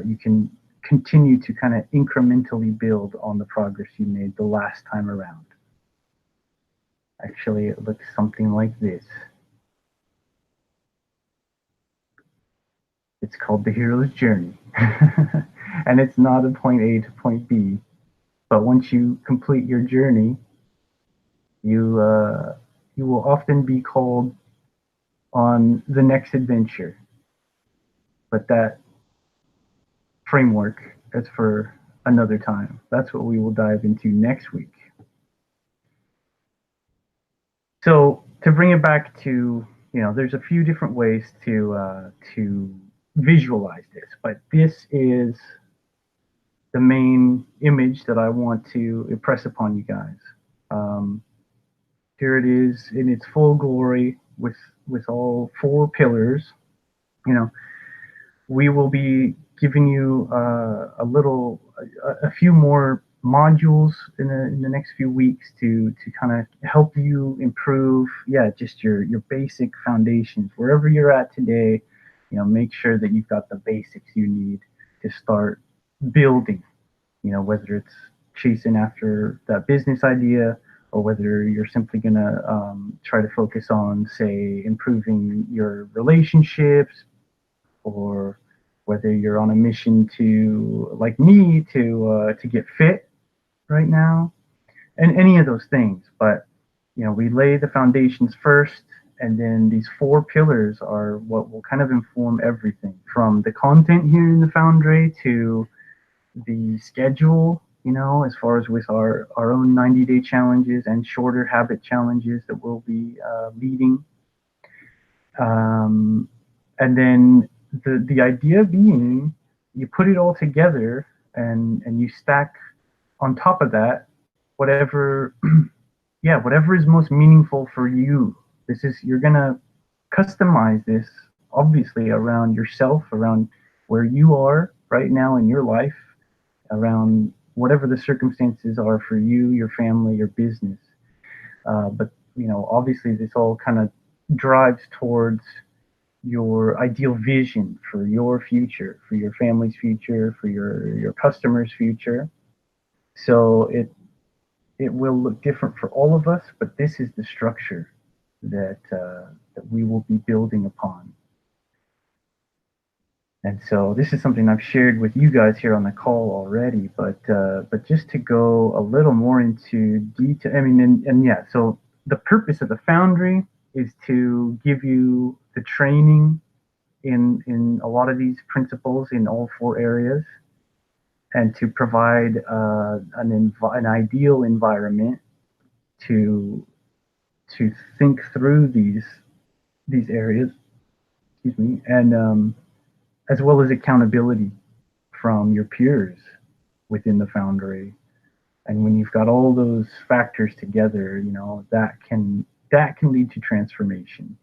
You can continue to kind of incrementally build on the progress you made the last time around. Actually, it looks something like this. It's called the hero's journey. And it's not a point A to point B, but once you complete your journey, you will often be called on the next adventure. But that framework is for another time. That's what we will dive into next week. So to bring it back to, there's a few different ways to visualize this, but this is the main image that I want to impress upon you guys. Um, Here it is in its full glory with all four pillars. You know, we will be giving you a few more modules in the next few weeks to kind of help you improve, just your basic foundations wherever you're at today. Make sure that you've got the basics you need to start building. Whether it's chasing after that business idea, or whether you're simply going to try to focus on, say, improving your relationships, or whether you're on a mission to, like me, to get fit right now, and any of those things. But we lay the foundations first, and then these four pillars are what will kind of inform everything from the content here in the Foundry to the schedule, as far as with our own 90-day challenges and shorter habit challenges that we'll be leading. And then the idea being, you put it all together, and you stack on top of that whatever whatever is most meaningful for you. You're gonna customize this, obviously, around yourself, around where you are right now in your life, around whatever the circumstances are for you, your family, your business. But obviously, this all kind of drives towards your ideal vision for your future, for your family's future, for your customers' future. So it will look different for all of us, but this is the structure that we will be building upon. And so this is something I've shared with you guys here on the call already, but just to go a little more into detail, I mean, and yeah, so the purpose of the Foundry is to give you the training in a lot of these principles in all four areas, and to provide an ideal environment to think through these areas. Excuse me, as well as accountability from your peers within the Foundry. And when you've got all those factors together, that can lead to transformation.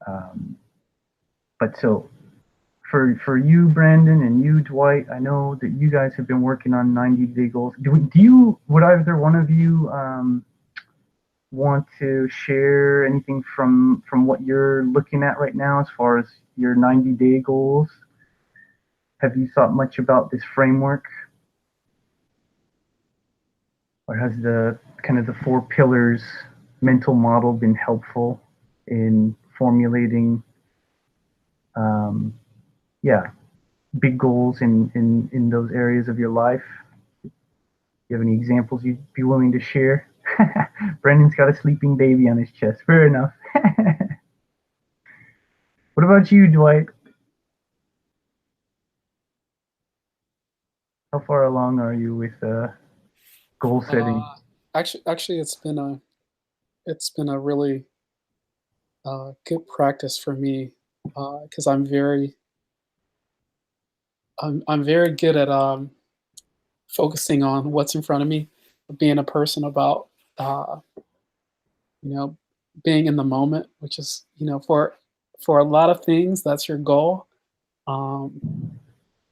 Um, but so for you, Brandon, and you, Dwight, I know that you guys have been working on 90-day goals. Would either one of you want to share anything from what you're looking at right now as far as your 90-day goals? Have you thought much about this framework, or has the kind of the four pillars mental model been helpful in formulating, um, yeah, big goals in those areas of your life? You have any examples you'd be willing to share? Brendan's got a sleeping baby on his chest. Fair enough. What about you, Dwight? How far along are you with goal setting? Actually, it's been a really good practice for me because I'm very good at focusing on what's in front of me, being a person about uh, you know being in the moment, which is for a lot of things that's your goal. Um,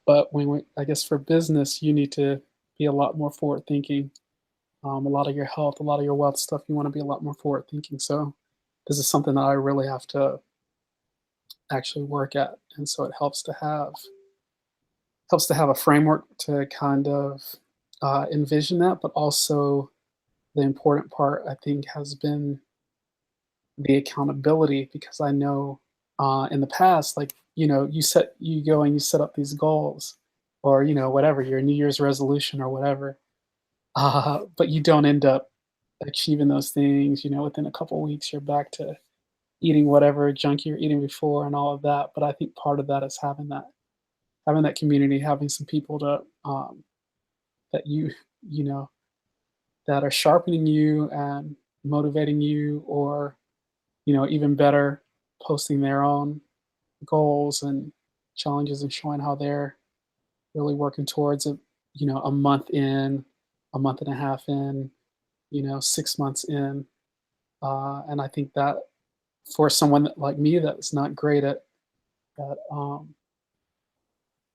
but I guess for business, you need to be a lot more forward thinking. A lot of your health, a lot of your wealth stuff, you want to be a lot more forward thinking. So this is something that I really have to actually work at, and so it helps to have a framework to kind of envision that. But also the important part I think has been the accountability, because I know in the past, like you go and you set up these goals, or whatever your New Year's resolution or whatever, but you don't end up achieving those things. Within a couple weeks, you're back to eating whatever junk you're eating before and all of that. But I think part of that is having that community, having some people to that you know that are sharpening you and motivating you, or even better, posting their own goals and challenges and showing how they're really working towards it. A month in, a month and a half in, 6 months in, and I think that for someone like me that's not great at um,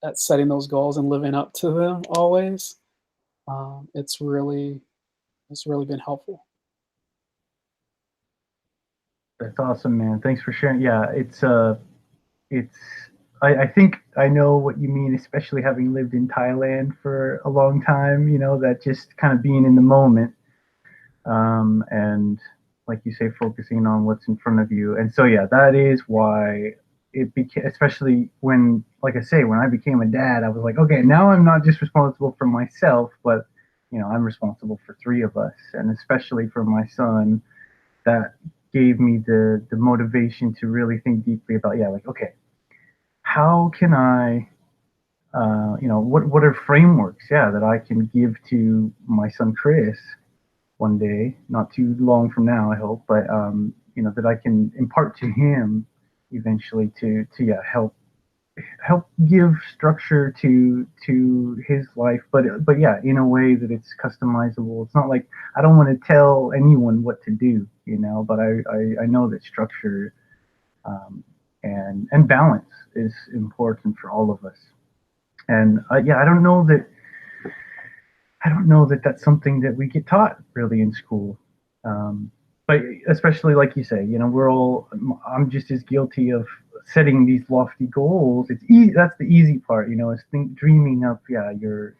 at setting those goals and living up to them always, it's really been helpful. That's awesome, man. Thanks for sharing. Yeah, it's I think I know what you mean, especially having lived in Thailand for a long time, that just kind of being in the moment, and like you say, focusing on what's in front of you. And so yeah, that is why it became, especially when, like I say, when I became a dad, I was like, okay, now I'm not just responsible for myself, but I'm responsible for three of us, and especially for my son. That gave me the motivation to really think deeply about, yeah, like, okay, how can I, what are frameworks, yeah, that I can give to my son Chris one day, not too long from now, I hope, but that I can impart to him eventually to yeah, help give structure to his life, but yeah, in a way that it's customizable. It's not like I don't want to tell anyone what to do, but I know that structure, um, and balance is important for all of us. And yeah, I don't know that that's something that we get taught really in school. Um, but especially like you say, I'm just as guilty of setting these lofty goals. It's easy. That's the easy part, is dreaming up, yeah, your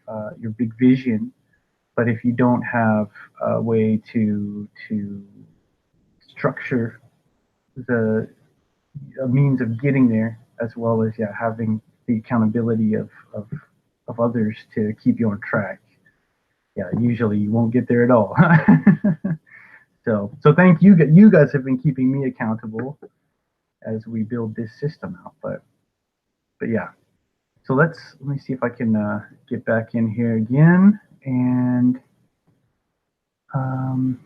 big vision. But if you don't have a way to structure the a means of getting there, as well as, yeah, having the accountability of others to keep you on track, yeah, usually you won't get there at all. So thank you. You guys have been keeping me accountable as we build this system out. But yeah. So let me see if I can get back in here again and um,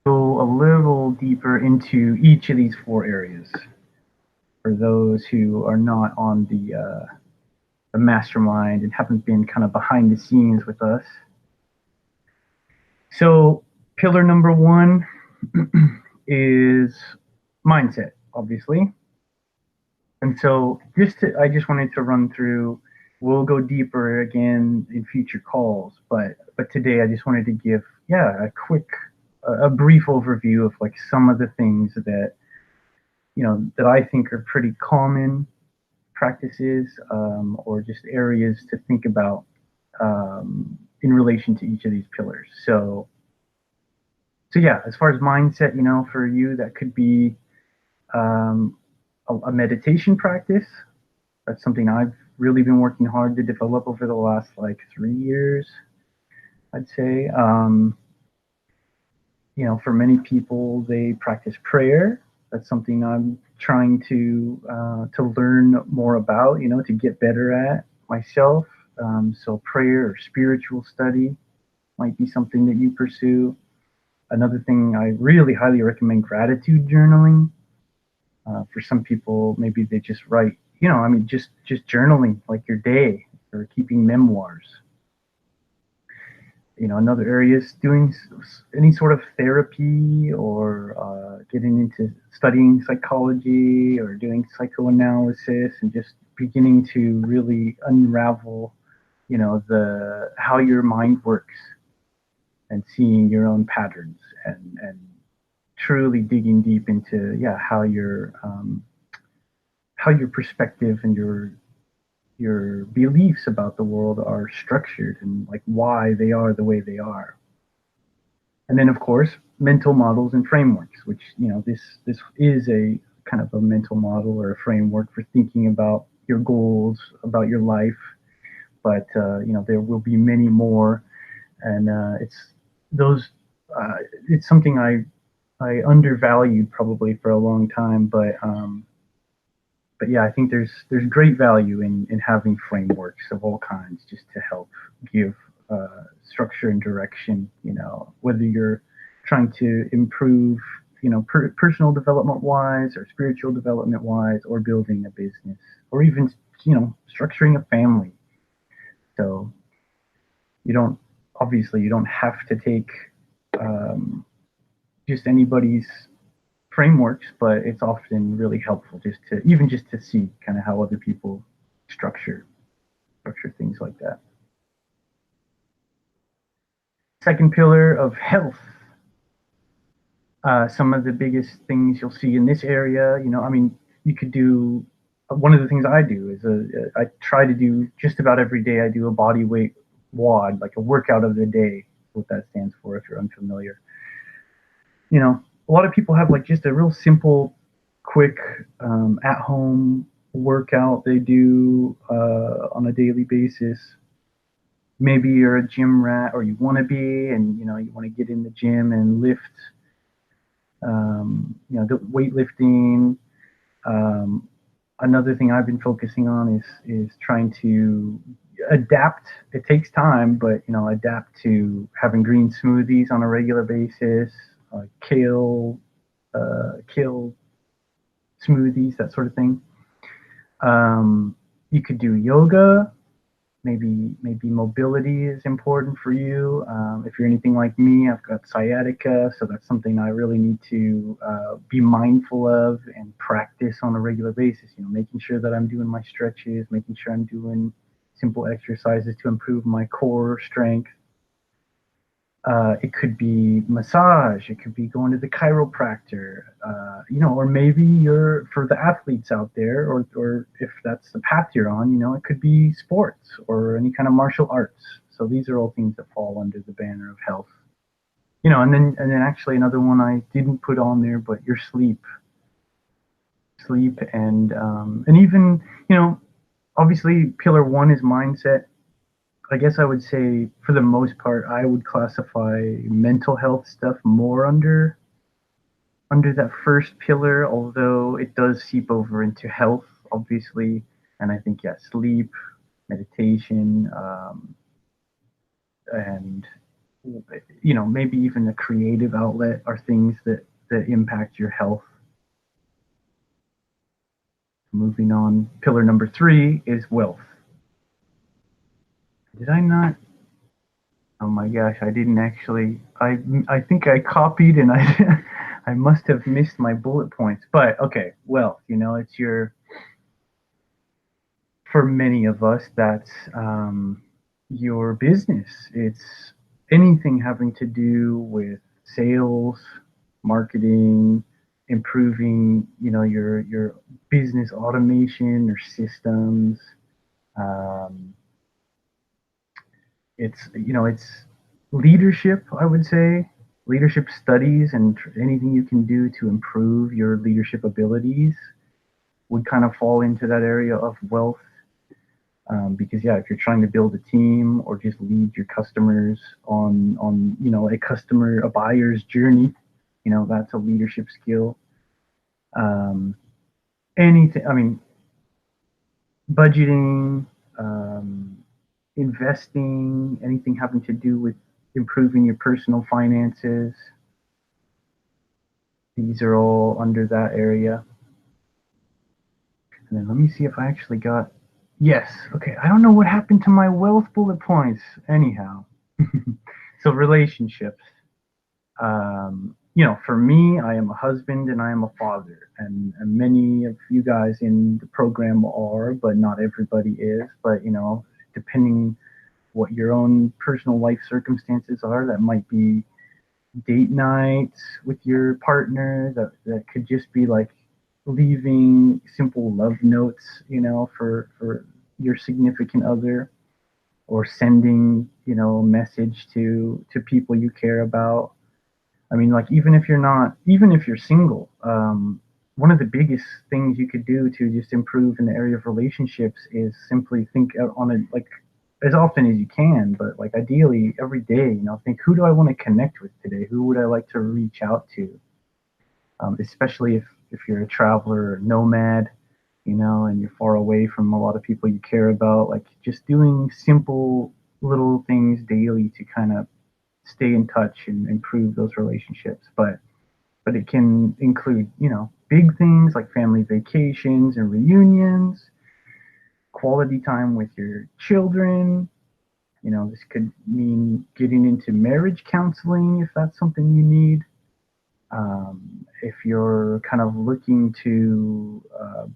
go a little deeper into each of these four areas for those who are not on the mastermind and haven't been kind of behind the scenes with us. So, pillar number one is mindset, obviously. And so, I just wanted to run through. We'll go deeper again in future calls, but today I just wanted to give, a quick, a brief overview of like some of the things that that I think are pretty common practices, or just areas to think about in relation to each of these pillars. So yeah, as far as mindset, for you that could be um, a meditation practice. That's something I've really been working hard to develop over the last like 3 years, I'd say. For many people, they practice prayer. That's something I'm trying to learn more about, to get better at myself. So prayer or spiritual study might be something that you pursue. Another thing I really highly recommend gratitude journaling. For some people, maybe they just write, just journaling like your day or keeping memoirs. Another area is doing any sort of therapy or getting into studying psychology or doing psychoanalysis and just beginning to really unravel, the how your mind works and seeing your own patterns and truly digging deep into how your perspective and your beliefs about the world are structured and like why they are the way they are. And then of course mental models and frameworks, which this is a kind of a mental model or a framework for thinking about your goals, about your life. But there will be many more, and those it's something I undervalued probably for a long time, but yeah, I think there's great value in having frameworks of all kinds just to help give structure and direction. Whether you're trying to improve, personal development wise or spiritual development wise, or building a business, or even structuring a family. So you don't obviously you don't have to take um, just anybody's frameworks, but it's often really helpful just to see kind of how other people structure things like that. Second pillar of health. Some of the biggest things you'll see in this area, you could do. One of the things I do is I try to do just about every day. I do a body weight WOD, like a workout of the day. What that stands for, if you're unfamiliar. A lot of people have like just a real simple, quick, at-home workout they do on a daily basis. Maybe you're a gym rat, or you want to be, and you want to get in the gym and lift, the weightlifting. Um, Another thing I've been focusing on is trying to adapt. It takes time, but adapt to having green smoothies on a regular basis, kale smoothies, that sort of thing. You could do yoga. Maybe mobility is important for you. If you're anything like me, I've got sciatica, so that's something I really need to be mindful of and practice on a regular basis. Making sure that I'm doing my stretches, making sure I'm doing simple exercises to improve my core strength. It could be massage. It could be going to the chiropractor, or maybe you're for the athletes out there, or if that's the path you're on, it could be sports or any kind of martial arts. So these are all things that fall under the banner of health. And then actually another one I didn't put on there, but your sleep, and even obviously pillar one is mindset. I guess I would say, for the most part, I would classify mental health stuff more under that first pillar, although it does seep over into health, obviously. And I think, yeah, sleep, meditation, and maybe even a creative outlet are things that that impact your health. Moving on, pillar number 3 is wealth. Did I not? Oh my gosh, I didn't actually. I think I copied and I I must have missed my bullet points. But okay, wealth. It's for many of us, that's your business. It's anything having to do with sales, marketing, improving, your business automation or systems. Um, it's leadership, I would say, leadership studies and anything you can do to improve your leadership abilities would kind of fall into that area of wealth. Because yeah, if you're trying to build a team or just lead your customers on a buyer's journey, that's a leadership skill. Um, anything, I mean, budgeting, um, investing, anything having to do with improving your personal finances. These are all under that area. And then let me see if I actually got. Yes. Okay. I don't know what happened to my wealth bullet points. Anyhow, so relationships. For me, I am a husband and I am a father, and many of you guys in the program are, but not everybody is. But depending what your own personal life circumstances are, that might be date nights with your partner. That could just be like leaving simple love notes, for your significant other, or sending, a message to people you care about. I mean, like even if you're single, one of the biggest things you could do to just improve in the area of relationships is simply think out on it like as often as you can, but like ideally every day, think who do I want to connect with today? Who would I like to reach out to? Especially if you're a traveler or nomad, and you're far away from a lot of people you care about, like just doing simple little things daily to kind of stay in touch and improve those relationships. But it can include, big things like family vacations and reunions, quality time with your children. This could mean getting into marriage counseling if that's something you need. If you're kind of looking to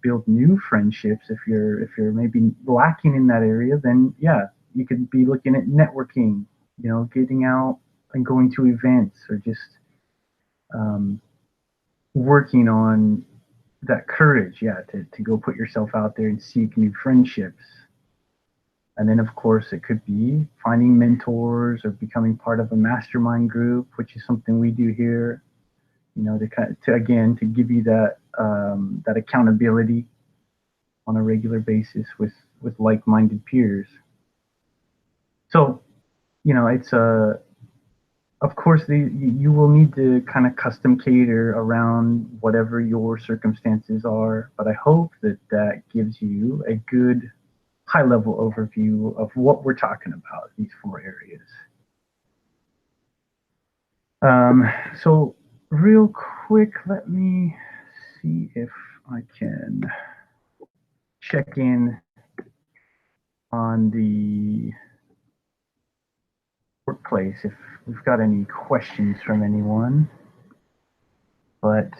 build new friendships, if you're maybe lacking in that area, then yeah, you could be looking at networking. Getting out and going to events, or just um, working on that courage, yeah, to go put yourself out there and seek new friendships. And then, of course, it could be finding mentors or becoming part of a mastermind group, which is something we do here. To give you that accountability on a regular basis with like-minded peers. So, it's a of course, you will need to kind of custom cater around whatever your circumstances are, but I hope that gives you a good high level overview of what we're talking about, these 4 areas. So, real quick, let me see if I can check in on the workplace if we've got any questions from anyone. But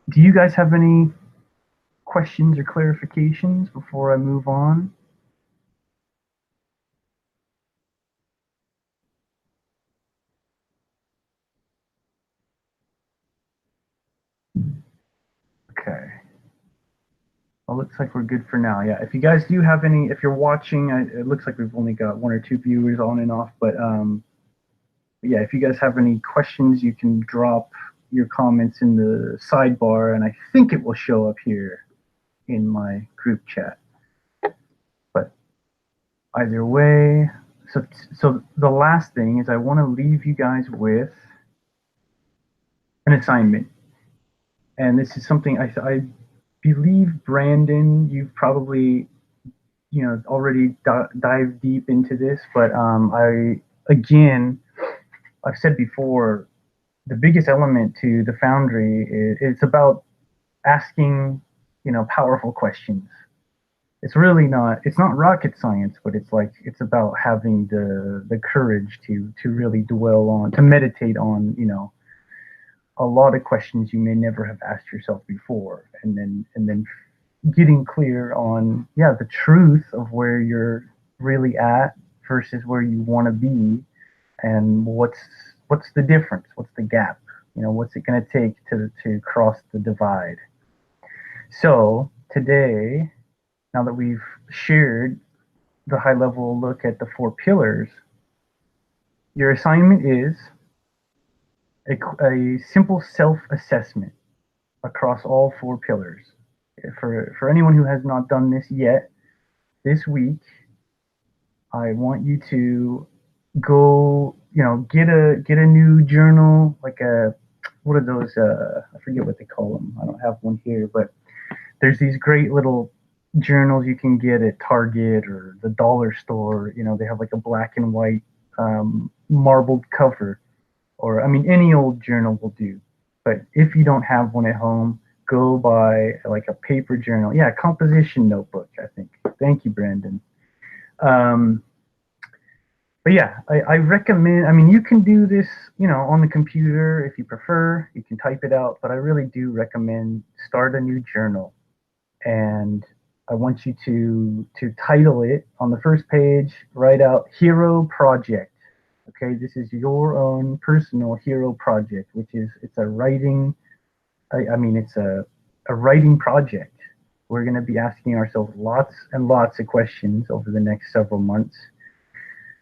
do you guys have any questions or clarifications before I move on? Okay. Well, looks like we're good for now. Yeah. If you guys do have any, if you're watching, it looks like we've only got 1 or 2 viewers on and off. But yeah, if you guys have any questions, you can drop your comments in the sidebar, and I think it will show up here in my group chat. But either way, so the last thing is I want to leave you guys with an assignment, and this is something I believe, Brandon, you've probably already dive deep into this, but I again, I've said before, the biggest element to the Foundry is it's about asking, powerful questions. It's not rocket science, but it's about having the courage to really dwell on, to meditate on, a lot of questions you may never have asked yourself before, and then getting clear on, yeah, the truth of where you're really at versus where you want to be, and what's the difference, what's the gap, what's it going to take to cross the divide. So today, now that we've shared the high level look at the four pillars, your assignment is a simple self assessment across all four pillars. For anyone who has not done this yet, this week, I want you to go, get a new journal, like what are those? I forget what they call them. I don't have one here, but there's these great little journals you can get at Target or the dollar store. They have like a black and white marbled cover, or I mean, any old journal will do. But if you don't have one at home, go buy like a paper journal. Yeah, composition notebook, I think. Thank you, Brandon. Um, but yeah, I recommend, I mean, you can do this, on the computer if you prefer. You can type it out, but I really do recommend start a new journal. And I want you to title it on the first page, write out Hero Project. Okay, this is your own personal hero project, which is it's a writing. I mean, it's a writing project. We're going to be asking ourselves lots and lots of questions over the next several months,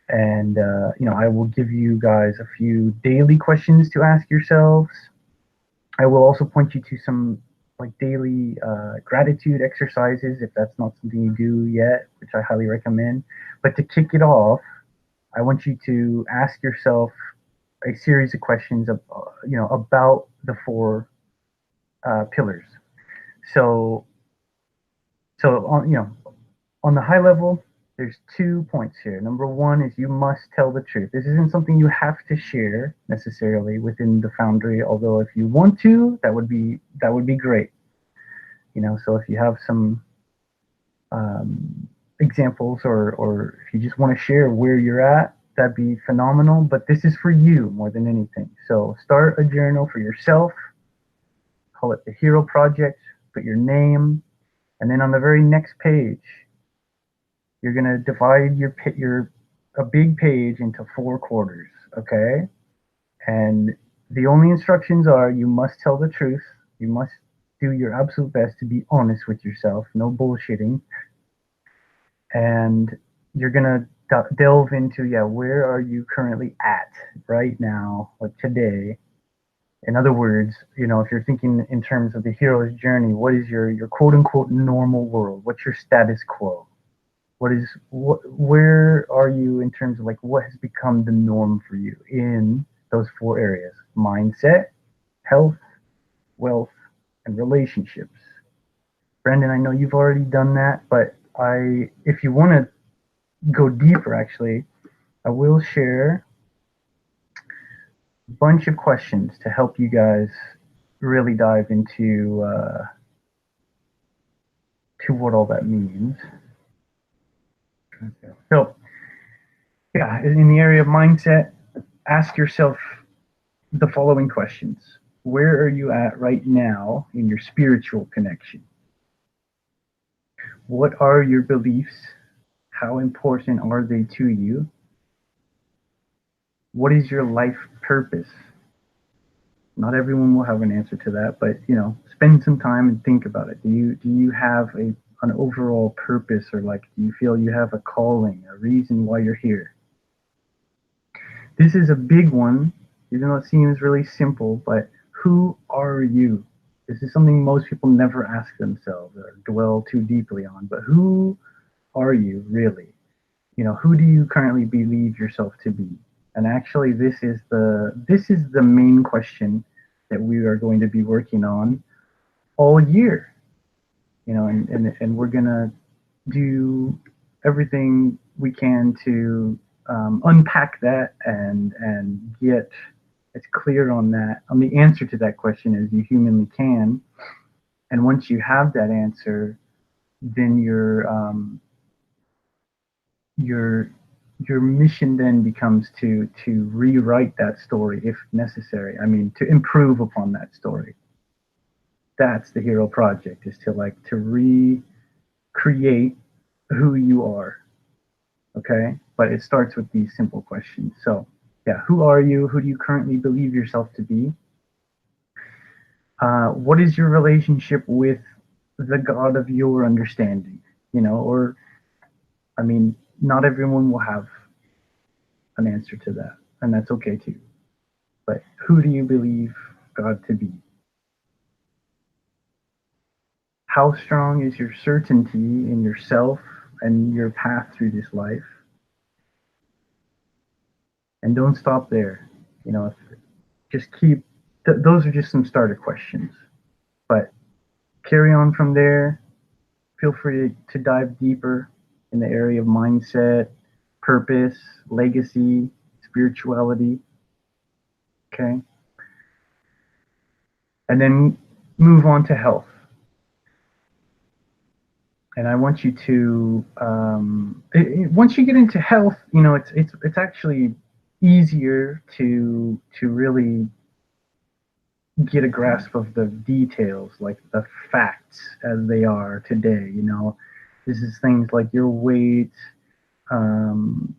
and I will give you guys a few daily questions to ask yourselves. I will also point you to some like daily gratitude exercises if that's not something you do yet, which I highly recommend. But to kick it off, I want you to ask yourself a series of questions about the four pillars. So on the high level, there's 2 points here. Number one is you must tell the truth. This isn't something you have to share necessarily within the Foundry, although if you want to, that would be great. So if you have some examples, or if you just want to share where you're at, that'd be phenomenal. But this is for you more than anything. So start a journal for yourself. Call it the Hero Project. Put your name, and then on the very next page, you're gonna divide your a big page into 4 quarters. Okay, and the only instructions are you must tell the truth. You must do your absolute best to be honest with yourself. No bullshitting. And you're gonna delve into, yeah, where are you currently at right now, like today. In other words, if you're thinking in terms of the hero's journey, what is your quote unquote normal world? What's your status quo? Where are you in terms of like what has become the norm for you in those 4 areas: mindset, health, wealth, and relationships? Brendan, I know you've already done that, but if you want to go deeper, actually, I will share a bunch of questions to help you guys really dive into to what all that means. So, yeah, in the area of mindset, ask yourself the following questions. Where are you at right now in your spiritual connection? What are your beliefs? How important are they to you? What is your life purpose? Not everyone will have an answer to that, but spend some time and think about it. Do you have an overall purpose, or like do you feel you have a calling, a reason why you're here? This is a big one, even though it seems really simple, but who are you? This is something most people never ask themselves or dwell too deeply on, but who are you really? Who do you currently believe yourself to be? And actually, this is the main question that we are going to be working on all year. And we're gonna do everything we can to unpack that and get as clear on that, on the answer to that question as you humanly can. And once you have that answer, then your your mission then becomes to rewrite that story if necessary. I mean, to improve upon that story. That's the hero project, is to like to recreate who you are. Okay, but it starts with these simple questions. So yeah, who are you? Who do you currently believe yourself to be? What is your relationship with the God of your understanding? Or I mean, not everyone will have an answer to that, and that's okay too. But who do you believe God to be? How strong is your certainty in yourself and your path through this life? And don't stop there. If, just keep, those are just some starter questions. But carry on from there. Feel free to dive deeper in the area of mindset, purpose, legacy, spirituality. Okay. And then move on to health. And I want you to, once you get into health, it's actually easier to really get a grasp of the details, like the facts as they are today. This is things like your weight, um,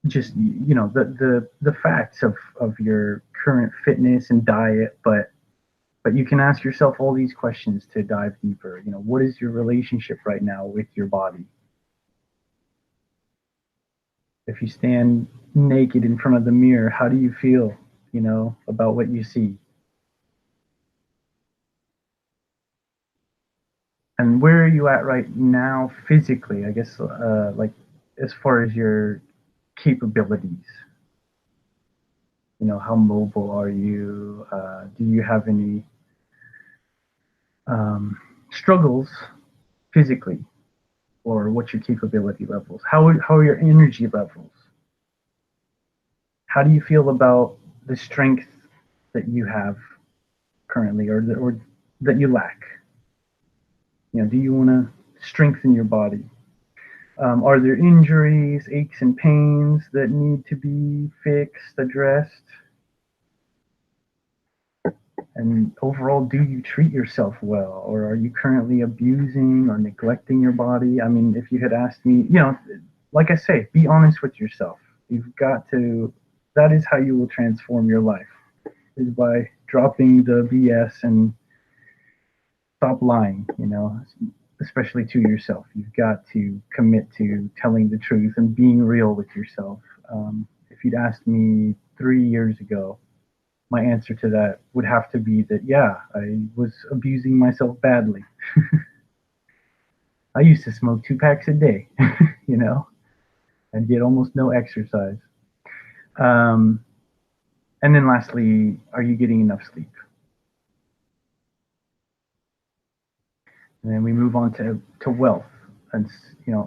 just the facts of your current fitness and diet, but you can ask yourself all these questions to dive deeper. What is your relationship right now with your body? If you stand naked in front of the mirror, how do you feel, about what you see? And where are you at right now physically? I guess, like, as far as your capabilities, how mobile are you? Do you have any struggles physically, or what's your capability levels? How are your energy levels? How do you feel about the strength that you have currently, or that you lack? Do you want to strengthen your body? Are there injuries, aches, and pains that need to be fixed, addressed? And overall, do you treat yourself well, or are you currently abusing or neglecting your body? I mean, if you had asked me, like I say, be honest with yourself. You've got to, that is how you will transform your life, is by dropping the BS and stop lying, especially to yourself. You've got to commit to telling the truth and being real with yourself. If you'd asked me 3 years ago, my answer to that would have to be that, yeah, I was abusing myself badly. I used to smoke 2 packs a day, you know, and get almost no exercise. Um, and then lastly, are you getting enough sleep? And then we move on to wealth. And,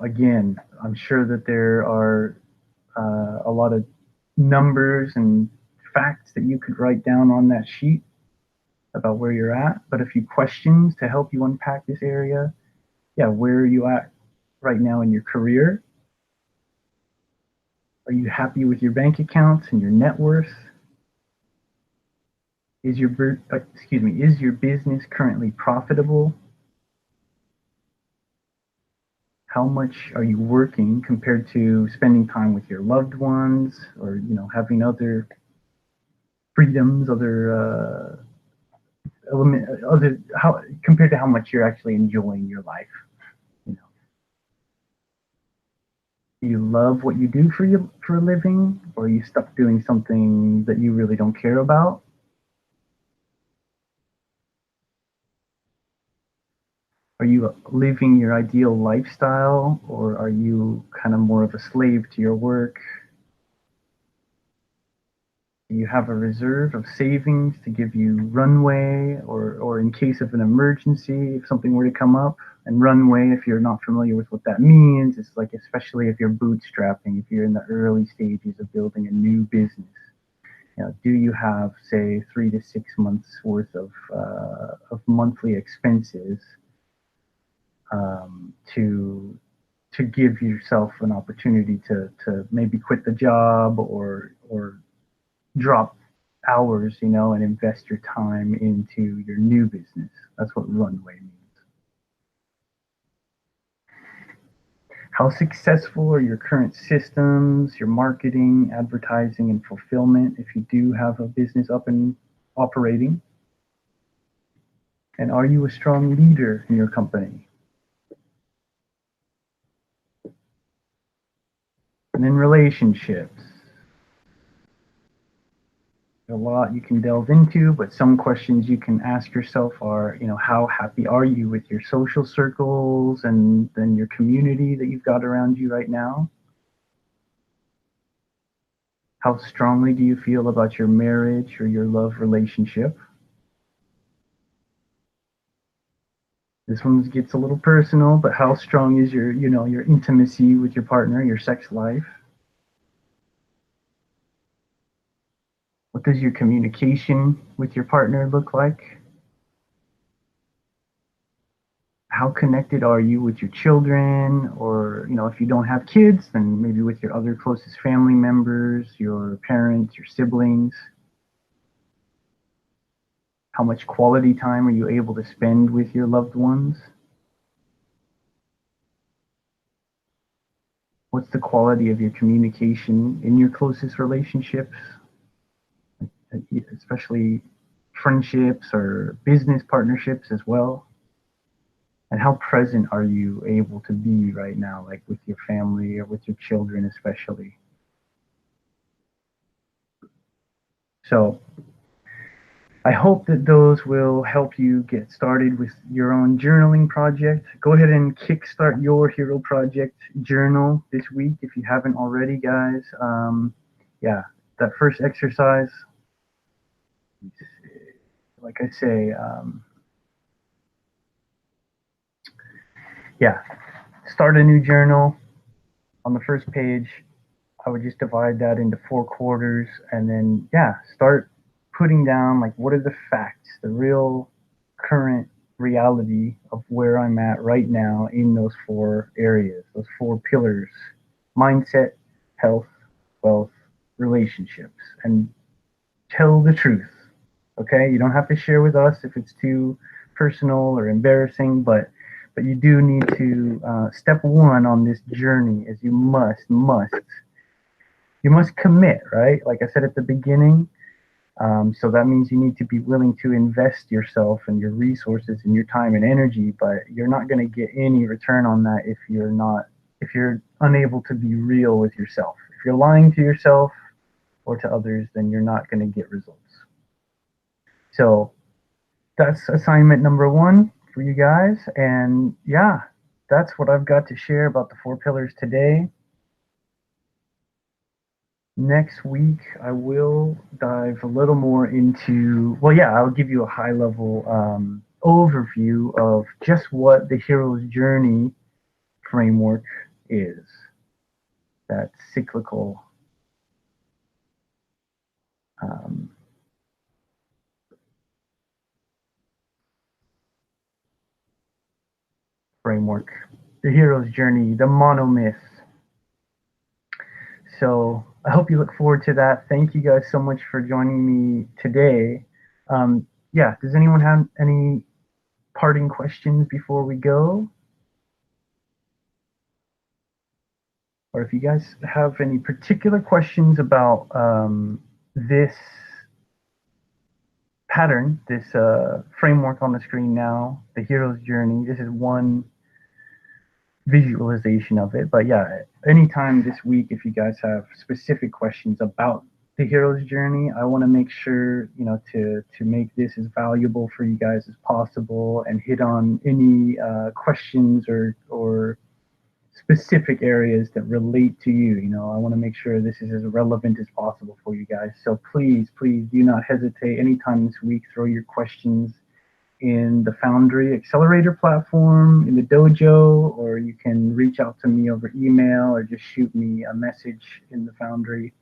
again, I'm sure that there are a lot of numbers and facts that you could write down on that sheet about where you're at, but a few questions to help you unpack this area. Yeah, where are you at right now in your career? Are you happy with your bank accounts and your net worth? Is your business currently profitable? How much are you working compared to spending time with your loved ones, or having other freedoms, other how compared to how much you're actually enjoying your life? You know, do you love what you do for a living, or are you stuck doing something that you really don't care about? Are you living your ideal lifestyle, or are you kind of more of a slave to your work? Do you have a reserve of savings to give you runway, or in case of an emergency, if something were to come up? And runway, if you're not familiar with what that means, it's like, especially if you're bootstrapping, if you're in the early stages of building a new business, Do you have, say, 3 to 6 months worth of monthly expenses to give yourself an opportunity to maybe quit the job or drop hours, and invest your time into your new business. That's what runway means. How successful are your current systems, your marketing, advertising, and fulfillment if you do have a business up and operating? And are you a strong leader in your company? And then relationships. A lot you can delve into, but some questions you can ask yourself are, how happy are you with your social circles and then your community that you've got around you right now? How strongly do you feel about your marriage or your love relationship? This one gets a little personal, but how strong is your intimacy with your partner, your sex life? What does your communication with your partner look like? How connected are you with your children? Or, if you don't have kids, then maybe with your other closest family members, your parents, your siblings. How much quality time are you able to spend with your loved ones? What's the quality of your communication in your closest relationships, especially friendships or business partnerships as well? And how present are you able to be right now, like with your family or with your children, especially? So I hope that those will help you get started with your own journaling project. Go ahead and kickstart your hero project journal this week if you haven't already, guys. Yeah, that first exercise, like I say, yeah, start a new journal. On the first page, I would just divide that into 4 quarters and then, yeah, start putting down like what are the facts, the real current reality of where I'm at right now in those 4 areas, those 4 pillars: mindset, health, wealth, relationships. And tell the truth. Okay, you don't have to share with us if it's too personal or embarrassing, but you do need to step one on this journey is you must commit, right? Like I said at the beginning. So that means you need to be willing to invest yourself and your resources and your time and energy, but you're not going to get any return on that if you're unable to be real with yourself. If you're lying to yourself or to others, then you're not going to get results. So that's assignment number one for you guys. And yeah, that's what I've got to share about the 4 pillars today. Next week, I will dive a little more into, well, yeah, I'll give you a high level overview of just what the hero's journey framework is. That cyclical um, framework, the hero's journey, the monomyth. So I hope you look forward to that. Thank you guys so much for joining me today. Yeah, does anyone have any parting questions before we go? Or if you guys have any particular questions about this pattern, this framework on the screen now, the hero's journey, this is one visualization of it. But yeah, anytime this week, if you guys have specific questions about the hero's journey, I want to make sure to make this as valuable for you guys as possible and hit on any questions or specific areas that relate to you. I want to make sure this is as relevant as possible for you guys. So please, please do not hesitate anytime this week. Throw your questions in the Foundry Accelerator platform, in the dojo, or you can reach out to me over email or just shoot me a message in the Foundry.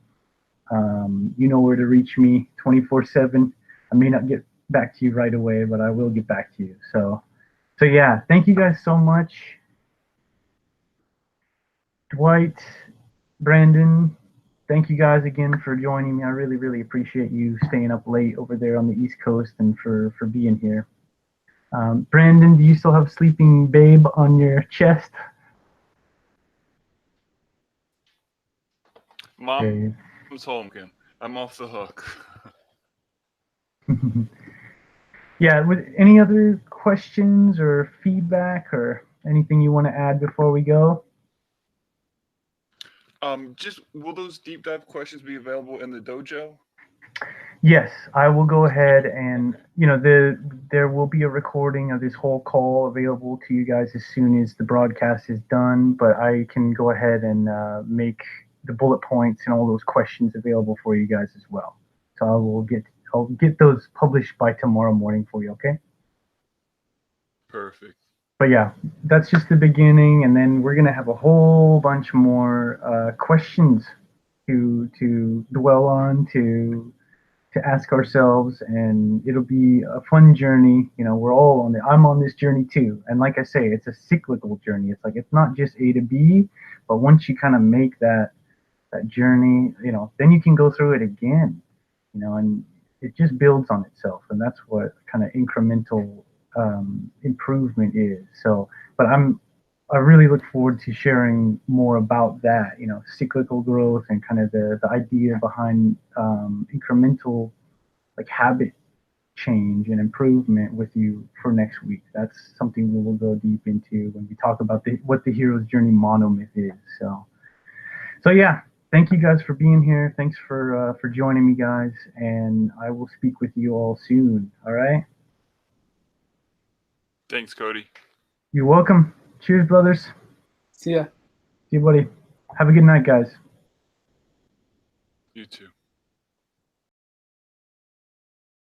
You know where to reach me 24/7. I may not get back to you right away, but I will get back to you. So yeah, thank you guys so much. Dwight, Brandon, thank you guys again for joining me. I really, really appreciate you staying up late over there on the East Coast and for being here. Brandon, do you still have sleeping babe on your chest? Mom's home again. I'm off the hook. Yeah, with any other questions or feedback or anything you want to add before we go? Just will those deep dive questions be available in the dojo? Yes, I will go ahead and there will be a recording of this whole call available to you guys as soon as the broadcast is done. But I can go ahead and make the bullet points and all those questions available for you guys as well. So I'll get those published by tomorrow morning for you. Okay. Perfect. But yeah, that's just the beginning, and then we're gonna have a whole bunch more questions to dwell on, to ask ourselves, and it'll be a fun journey. I'm on this journey too, and like I say, it's a cyclical journey. It's like it's not just A to B, but once you kind of make that journey, then you can go through it again, and it just builds on itself, and that's what kind of incremental improvement is. So, but I really look forward to sharing more about that, cyclical growth and kind of the idea behind incremental like habit change and improvement with you for next week. That's something we will go deep into when we talk about what the hero's journey monomyth is. So yeah, thank you guys for being here. Thanks for joining me, guys, and I will speak with you all soon. All right. Thanks, Cody. You're welcome. Cheers, brothers. See ya. See you, buddy. Have a good night, guys. You too.